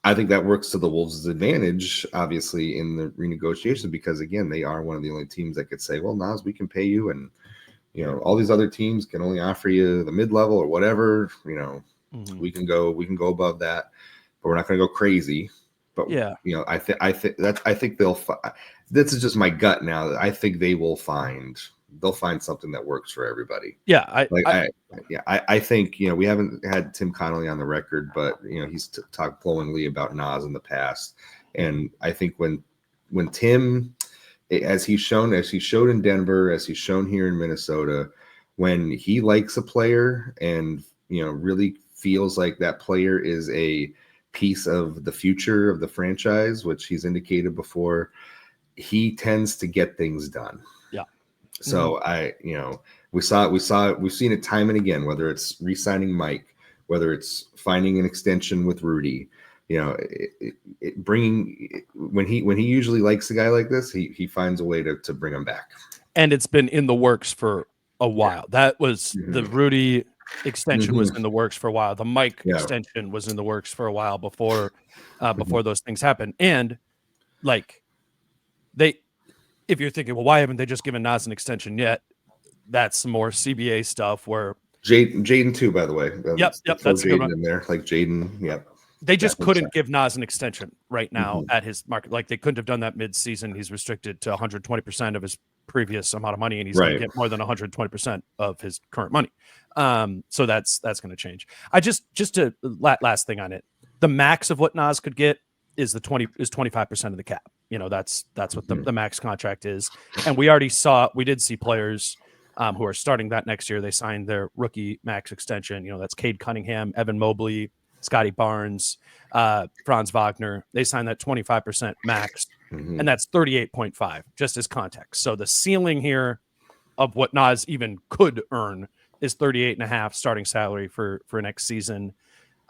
I think that works to the Wolves' advantage, obviously, in the renegotiation, because again, they are one of the only teams that could say, well, Naz, we can pay you. And, all these other teams can only offer you the mid-level or whatever, we can go above that, but we're not going to go crazy. But I think they'll. This is just my gut now. I think they'll find something that works for everybody. Yeah, I think we haven't had Tim Connolly on the record, but he's talked glowingly about Naz in the past, and I think when Tim, as he showed in Denver, as he's shown here in Minnesota, when he likes a player and really feels like that player is a piece of the future of the franchise, which he's indicated before, he tends to get things done. Yeah. So we've seen it time and again, whether it's re-signing Mike, whether it's finding an extension with Rudy, when he usually likes a guy like this, he finds a way to bring him back. And it's been in the works for a while. That was the Rudy extension was in the works for a while. The Mike extension was in the works for a while before those things happened. And like if you're thinking, well, why haven't they just given Naz an extension yet? That's more CBA stuff where Jaden too, by the way. Yep. That's Jaden in there, like Jaden. Yep. They just couldn't give Naz an extension right now at his market. Like they couldn't have done that mid-season. He's restricted to 120% of his previous amount of money, and he's going to get more than 120% of his current money. So that's going to change. I just to last thing on it, the max of what Naz could get is 25% of the cap. That's what the max contract is. And we did see players who are starting that next year. They signed their rookie max extension. That's Cade Cunningham, Evan Mobley, Scotty Barnes, Franz Wagner. They signed that 25% max, and that's 38.5, just as context. So the ceiling here of what Naz even could earn is 38.5 starting salary for next season.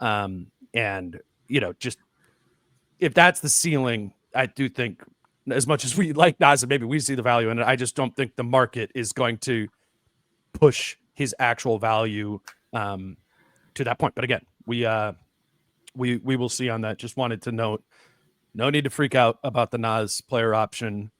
And just if that's the ceiling, I do think, as much as we like Naz and maybe we see the value in it, I just don't think the market is going to push his actual value to that point. But again, we will see on that. Just wanted to note, no need to freak out about the Naz player option.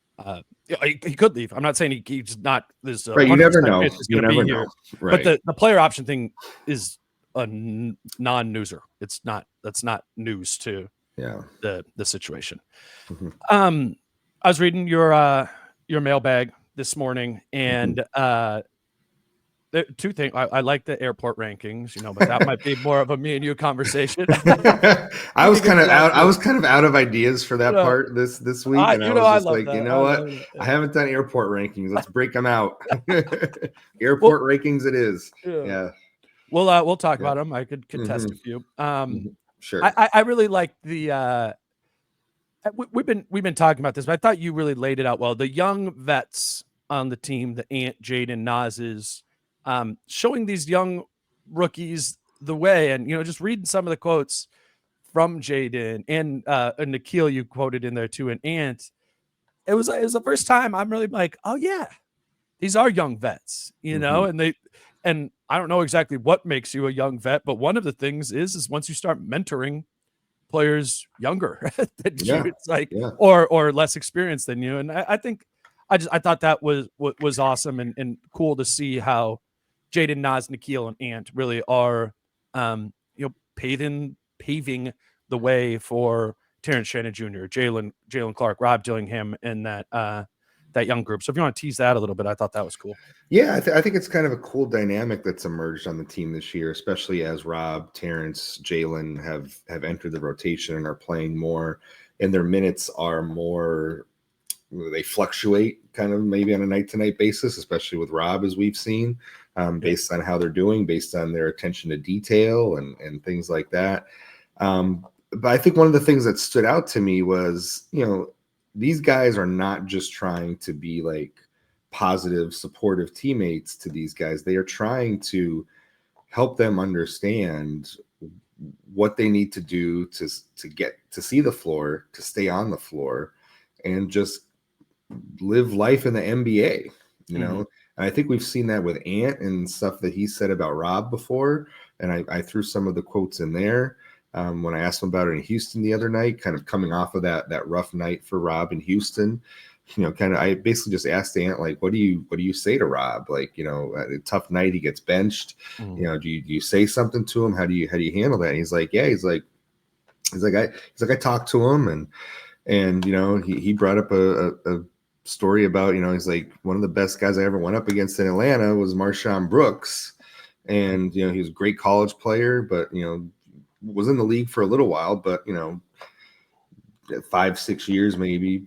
He could leave. I'm not saying he's not. There's right. You never know. You never know. Right. But the player option thing is a non-newser. It's not. That's not news to the situation. I was reading your mailbag this morning, and the two things. I like the airport rankings, but that might be more of a me and you conversation. I was kind of out of ideas for that part this week, and I was just like, what? I haven't done airport rankings. Let's break them out. Airport rankings, it is. Yeah. We'll talk about them. I could contest a few. Sure. I really like the. We've been talking about this, but I thought you really laid it out well. The young vets on the team, the Ant, Jaden, Naz's. Showing these young rookies the way, and just reading some of the quotes from Jaden and Nikhil, you quoted in there too, and Ant. It was the first time I'm really like, oh yeah, these are young vets, and I don't know exactly what makes you a young vet, but one of the things is once you start mentoring players younger than you, it's like or less experienced than you, and I think I thought that was awesome and cool to see how Jaden, Naz, Nikhil, and Ant really are, paving the way for Terrence Shannon Jr., Jalen Clark, Rob Dillingham, and that young group. So if you want to tease that a little bit, I thought that was cool. Yeah, I think it's kind of a cool dynamic that's emerged on the team this year, especially as Rob, Terrence, Jalen have entered the rotation and are playing more, and their minutes are more. They fluctuate kind of maybe on a night-to-night basis, especially with Rob, as we've seen, based on how they're doing, based on their attention to detail and things like that. But I think one of the things that stood out to me was, these guys are not just trying to be like positive, supportive teammates to these guys. They are trying to help them understand what they need to do to get to see the floor, to stay on the floor, and just live life in the NBA, And I think we've seen that with Ant and stuff that he said about Rob before. And I threw some of the quotes in there when I asked him about it in Houston the other night, kind of coming off of that rough night for Rob in Houston. I basically just asked Ant, like, what do you say to Rob? Like, a tough night, he gets benched. Do you say something to him? How do you handle that? And he's like, I talked to him and he brought up a story about, he's like, one of the best guys I ever went up against in Atlanta was Marshawn Brooks. And, he was a great college player, but, was in the league for a little while, but, 5-6 years maybe.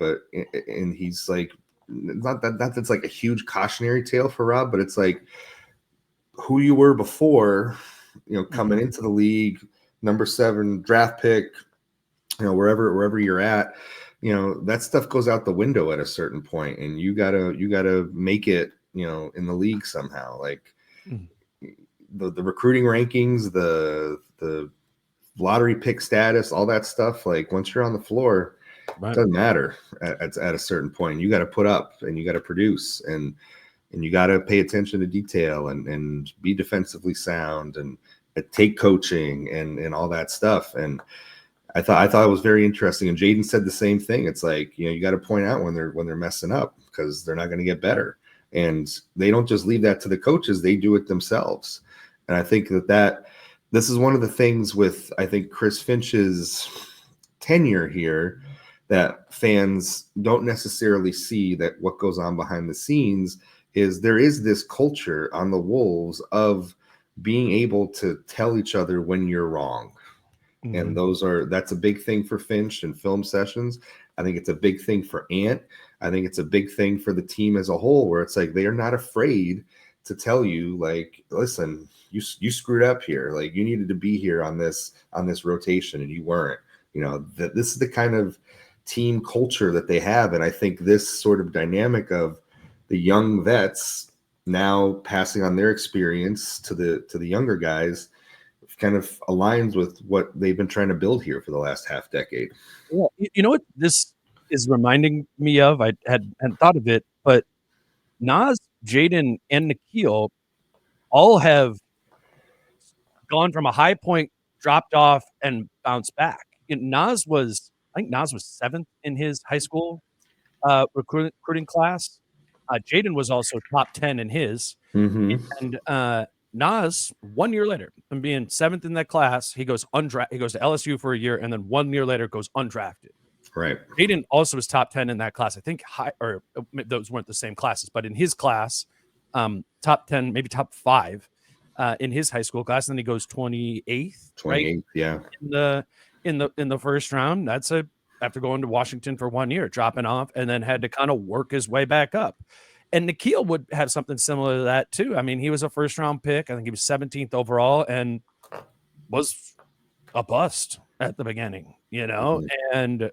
And he's like, not that's like a huge cautionary tale for Rob, but it's like who you were before, coming into the league, number 7 draft pick, wherever you're at. That stuff goes out the window at a certain point, and you gotta make it, in the league somehow. Like the recruiting rankings, the lottery pick status, all that stuff. Like once you're on the floor, it doesn't matter at a certain point. You got to put up and you got to produce and you got to pay attention to detail and be defensively sound and take coaching and all that stuff. And I thought it was very interesting. And Jaden said the same thing. It's like, you got to point out when they're messing up, because they're not going to get better. And they don't just leave that to the coaches, they do it themselves. And I think that this is one of the things with, I think, Chris Finch's tenure here that fans don't necessarily see, that what goes on behind the scenes is there is this culture on the Wolves of being able to tell each other when you're wrong. And that's a big thing for Finch and film sessions. I think it's a big thing for Ant. I think it's a big thing for the team as a whole, where it's like they are not afraid to tell you, like, listen, you screwed up here. Like, you needed to be here on this rotation and you weren't. That this is the kind of team culture that they have. And I think this sort of dynamic of the young vets now passing on their experience to the younger guys kind of aligns with what they've been trying to build here for the last half decade. Yeah, you know what this is reminding me of? I hadn't thought of it, but Naz, Jaden, and Nikhil all have gone from a high point, dropped off, and bounced back. I think Naz was 7th in his high school recruiting class. Jaden was also top 10 in his, and Naz, 1 year later, from being 7th in that class, he goes undrafted. He goes to LSU for a year, and then 1 year later goes undrafted. Right. Jaden also was top 10 in that class. I think those weren't the same classes, but in his class, top 10, maybe top 5 in his high school class. And then he goes 28th, right? Yeah. In the first round. That's after going to Washington for 1 year, dropping off, and then had to kind of work his way back up. And Nikhil would have something similar to that too. I mean, he was a first round pick. I think he was 17th overall and was a bust at the beginning, and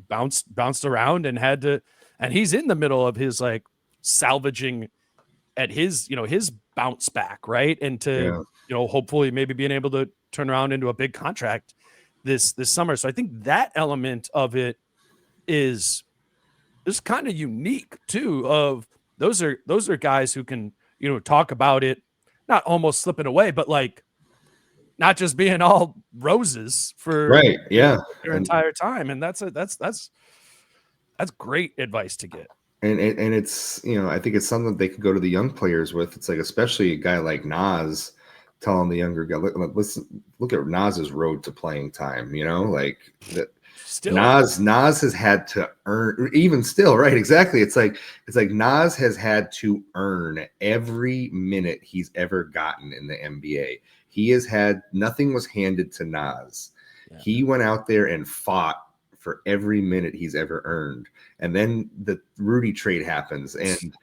bounced around and had to, and he's in the middle of his like salvaging at his, his bounce back, right? And to, hopefully maybe being able to turn around into a big contract this summer. So I think that element of it is kind of unique too, of those are guys who can, talk about it, not almost slipping away, but like not just being all roses for their entire time. And that's great advice to get. And it's, I think it's something that they could go to the young players with. It's like, especially a guy like Naz telling the younger guy, listen, look at Naz's road to playing time, like that. Still. Naz has had to earn, even still, right? Exactly. It's like Naz has had to earn every minute he's ever gotten in the NBA. He has had, nothing was handed to Naz. Yeah. He went out there and fought for every minute he's ever earned. And then the Rudy trade happens, and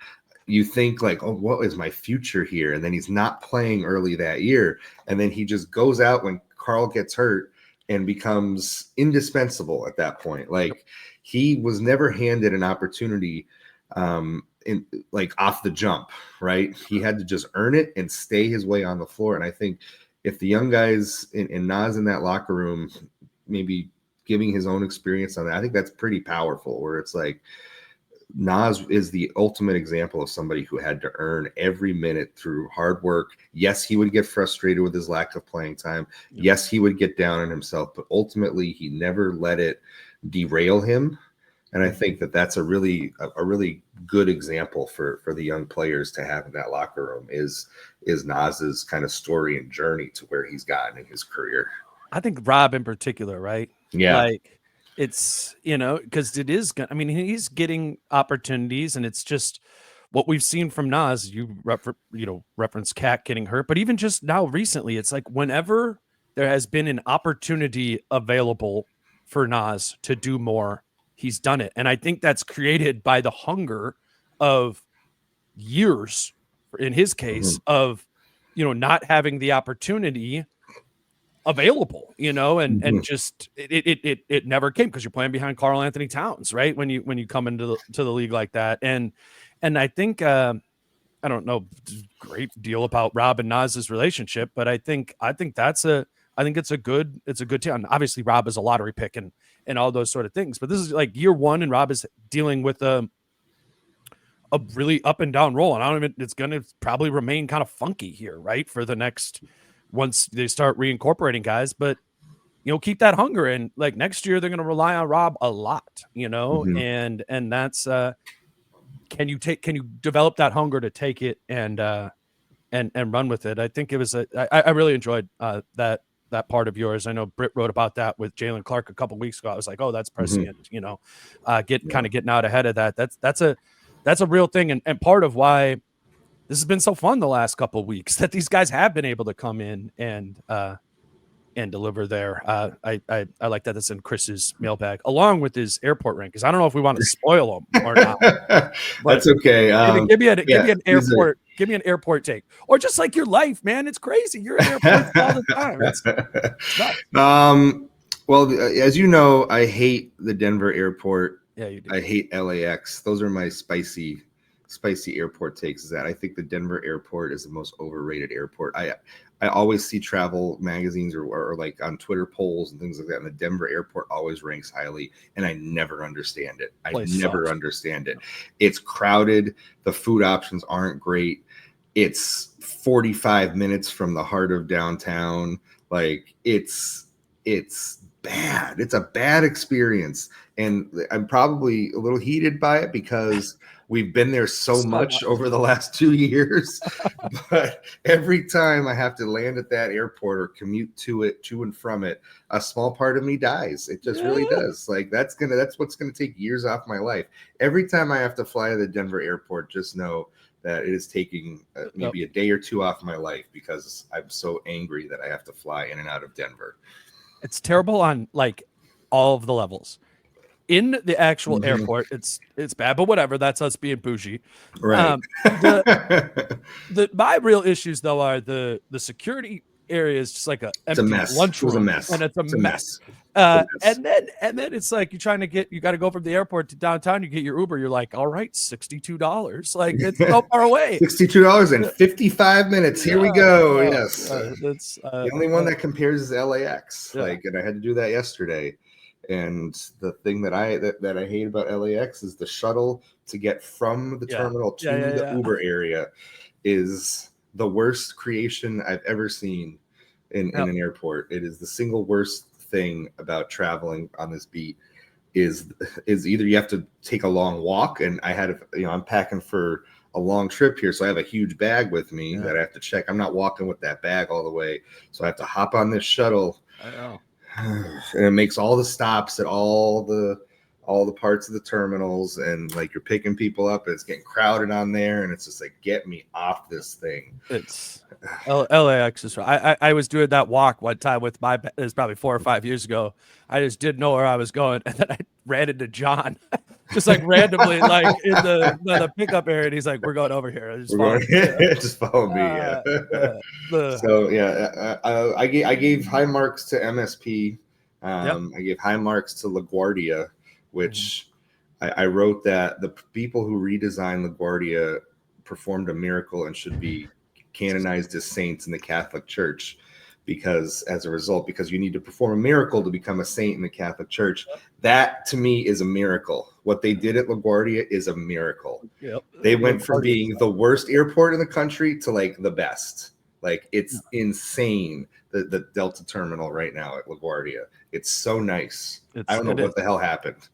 you think like, oh, what is my future here? And then he's not playing early that year. And then he just goes out when Carl gets hurt and becomes indispensable at that point. Like, he was never handed an opportunity in like off the jump, right? He had to just earn it and stay his way on the floor. And I think if the young guys in Naz in that locker room, maybe giving his own experience on that, I think that's pretty powerful, where it's like Naz is the ultimate example of somebody who had to earn every minute through hard work. Yes, he would get frustrated with his lack of playing time. Yes, he would get down on himself, but ultimately he never let it derail him. And I think that's a really good example for the young players to have in that locker room is Naz's kind of story and journey to where he's gotten in his career. I think Rob in particular, right? Yeah. Like, it's, because it is, I mean, he's getting opportunities, and it's just what we've seen from Naz. You reference Cat getting hurt, but even just now recently, it's like whenever there has been an opportunity available for Naz to do more, he's done it. And I think that's created by the hunger of years, in his case, of, not having the opportunity available, and just it never came, because you're playing behind Karl Anthony Towns, right? When you come into the league like that. And I think I don't know great deal about Rob and Naz's relationship, but I think it's a good team. Obviously Rob is a lottery pick and all those sort of things, but this is like year one, and Rob is dealing with a really up and down role, and it's going to probably remain kind of funky here, right, for the next, once they start reincorporating guys. But keep that hunger. And like next year, they're going to rely on Rob a lot, and that's, can you develop that hunger to take it and run with it? I think it was I really enjoyed that part of yours. I know Britt wrote about that with Jalen Clark a couple weeks ago. I was like, oh, that's prescient, getting out ahead of that. That's a real thing. And part of why this has been so fun the last couple of weeks, that these guys have been able to come in and deliver there. I like that. That's in Chris's mailbag along with his airport ring, because I don't know if we want to spoil him or not. That's okay. Give me an airport. Give me an airport take, or just like your life, man. It's crazy. You're in airports all the time. It's nuts. Well, as you know, I hate the Denver airport. Yeah, you do. I hate LAX. Those are my spicy airport takes. Is that I think the Denver airport is the most overrated airport. I always see travel magazines or like on Twitter polls and things like that, and the Denver airport always ranks highly, and I never understand it. Understand it. It's crowded. The food options aren't great. It's 45 minutes from the heart of downtown. Like it's bad. It's a bad experience, and I'm probably a little heated by it because we've been there so much over the last 2 years. But every time I have to land at that airport or commute to and from it, a small part of me dies. It just really does. Like that's what's gonna take years off my life. Every time I have to fly to the Denver airport, just know that it is taking maybe a day or two off my life, because I'm so angry that I have to fly in and out of Denver. It's terrible on like all of the levels. In the actual airport, it's bad, but whatever. That's us being bougie, right? My real issues though are the security area is just like a empty lunchroom, and it's a mess. And then it's like you got to go from the airport to downtown. You get your Uber. You're like, all right, $62. Like it's so far away. $62 and 55 minutes. Here we go. Yes, that's the only one that compares is LAX. Like, and I had to do that yesterday. And the thing that I hate about LAX is the shuttle to get from the terminal to the Uber area is the worst creation I've ever seen in an airport. It is the single worst thing about traveling on this beat is either you have to take a long walk, and I'm packing for a long trip here, so I have a huge bag with me that I have to check. I'm not walking with that bag all the way, so I have to hop on this shuttle. I know. And it makes all the stops at all the parts of the terminals, and like you're picking people up, and it's getting crowded on there, and it's just like, get me off this thing. It's LAX is right. I was doing that walk one time with it was probably 4 or 5 years ago. I just didn't know where I was going, and then I ran into John just like randomly, like in the pickup area, and he's like, we're going over here. Just follow me. I gave high marks to MSP. I gave high marks to LaGuardia, which I wrote that the people who redesigned LaGuardia performed a miracle and should be canonized as saints in the Catholic Church, because you need to perform a miracle to become a saint in the Catholic Church. That to me is a miracle. What they did at LaGuardia is a miracle. They went from being the worst airport in the country to like the best. Like it's insane. The Delta terminal right now at LaGuardia. It's so nice. I don't know what the hell happened.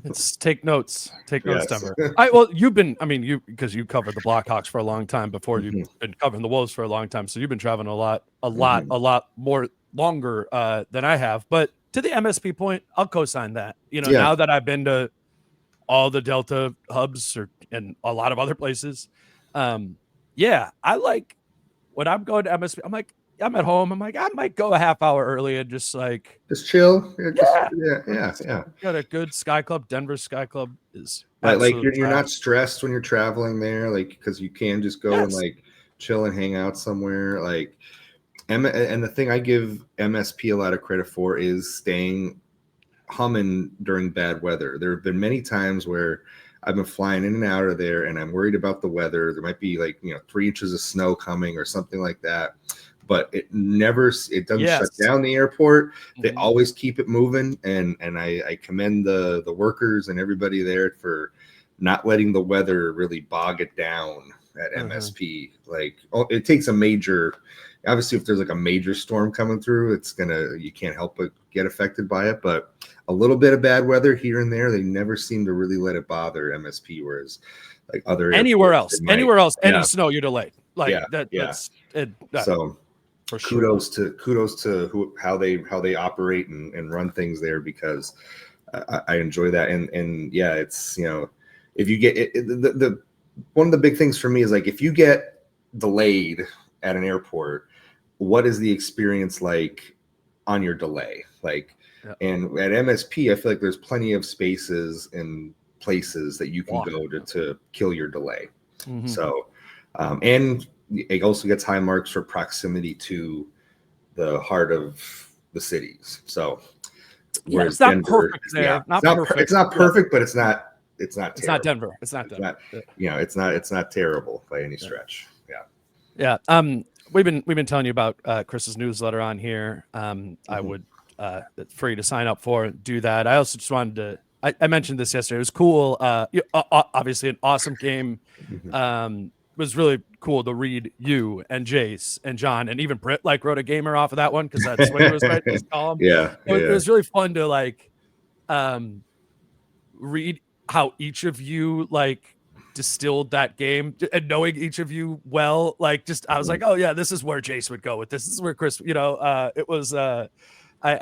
It's take notes, Denver. Because you covered the Blackhawks for a long time before you've been covering the Wolves for a long time. So you've been traveling a lot more longer than I have. But to the MSP point, I'll co-sign that. Now that I've been to all the Delta hubs and a lot of other places. I like when I'm going to MSP, I'm like, I'm at home. I'm like, I might go a half hour early and just chill. Got a good Sky Club. Denver Sky Club is like you're not stressed when you're traveling there, like because you can just go and like chill and hang out somewhere. Like, and the thing I give MSP a lot of credit for is staying humming during bad weather. There have been many times where I've been flying in and out of there, and I'm worried about the weather. There might be 3 inches of snow coming or something like that. But it doesn't shut down the airport. They always keep it moving, and I commend the workers and everybody there for not letting the weather really bog it down. at MSP. Like, it takes a major. Obviously, if there's like a major storm coming through, you can't help but get affected by it. But a little bit of bad weather here and there, they never seem to really let it bother MSP. Whereas, like anywhere else, any snow, you're delayed. Like that's it. So for sure. Kudos to how they operate and run things there, because I enjoy that. And yeah, it's, if you get the one of the big things for me is like, if you get delayed at an airport, what is the experience like on your delay? Like, and at MSP, I feel like there's plenty of spaces and places that you can go to kill your delay. Mm-hmm. So, and it also gets high marks for proximity to the heart of the cities. So, whereas it's not Denver, perfect there. It's not perfect, but it's not terrible. It's not Denver. It's not Denver. It's not terrible by any stretch. Yeah. We've been telling you about Chris's newsletter on here. I would for you to sign up for, do that. I also just wanted to. I mentioned this yesterday. It was cool. Obviously, an awesome game. It was really cool to read you and Jace and John and even Britt wrote a gamer off of that one, because that's what he was writing his column. It was really fun to read how each of you distilled that game, and knowing each of you well. I was like, oh yeah, this is where Jace would go with this. This is where Chris. It was. I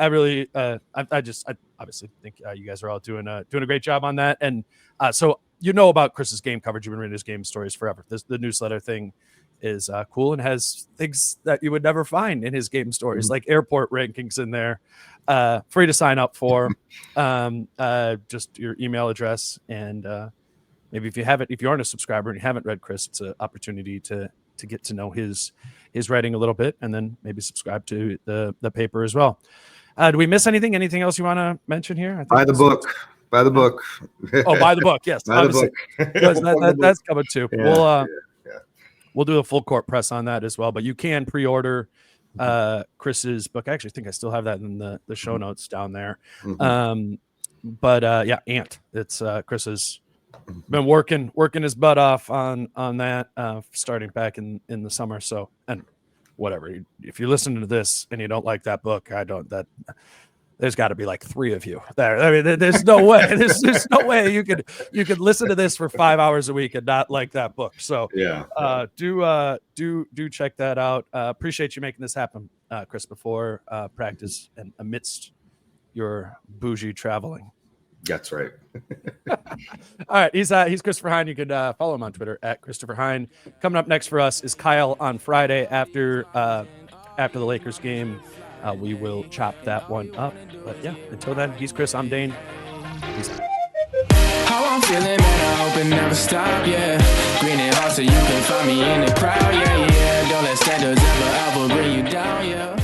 really. I obviously think you guys are all doing a great job on that, and so about Chris's game coverage. You've been reading his game stories forever. The newsletter thing is cool and has things that you would never find in his game stories, like airport rankings in there. Free to sign up for. Just your email address, and maybe if you aren't a subscriber and you haven't read Chris, it's an opportunity to get to know his writing a little bit, and then maybe subscribe to the paper as well. Do we miss anything? Anything else you want to mention here? Buy the book. Buy the book. Oh, buy the book. Yes, obviously. That's coming too. Yeah, we'll do a full court press on that as well. But you can pre-order Chris's book. I actually think I still have that in the show notes down there. Ant. It's Chris's been working his butt off on that starting back in the summer. So, and whatever, if you listen to this and you don't like that book, there's got to be 3 of you there. I mean, there's no way. There's no way you could listen to this for 5 hours a week and not like that book. So do check that out. Appreciate you making this happen, Chris, before practice and amidst your bougie traveling. That's right. All right, he's Christopher Hine. You could follow him on Twitter at Christopher Hine. Coming up next for us is Kyle on Friday after the Lakers game. We will chop that one up. But yeah, until then, he's Chris. I'm Dane. Peace out. How I'm feeling, man, I hope it never stop, yeah. Green and hot so you can find me in the crowd, yeah. Don't let standards ever bring you down, yeah.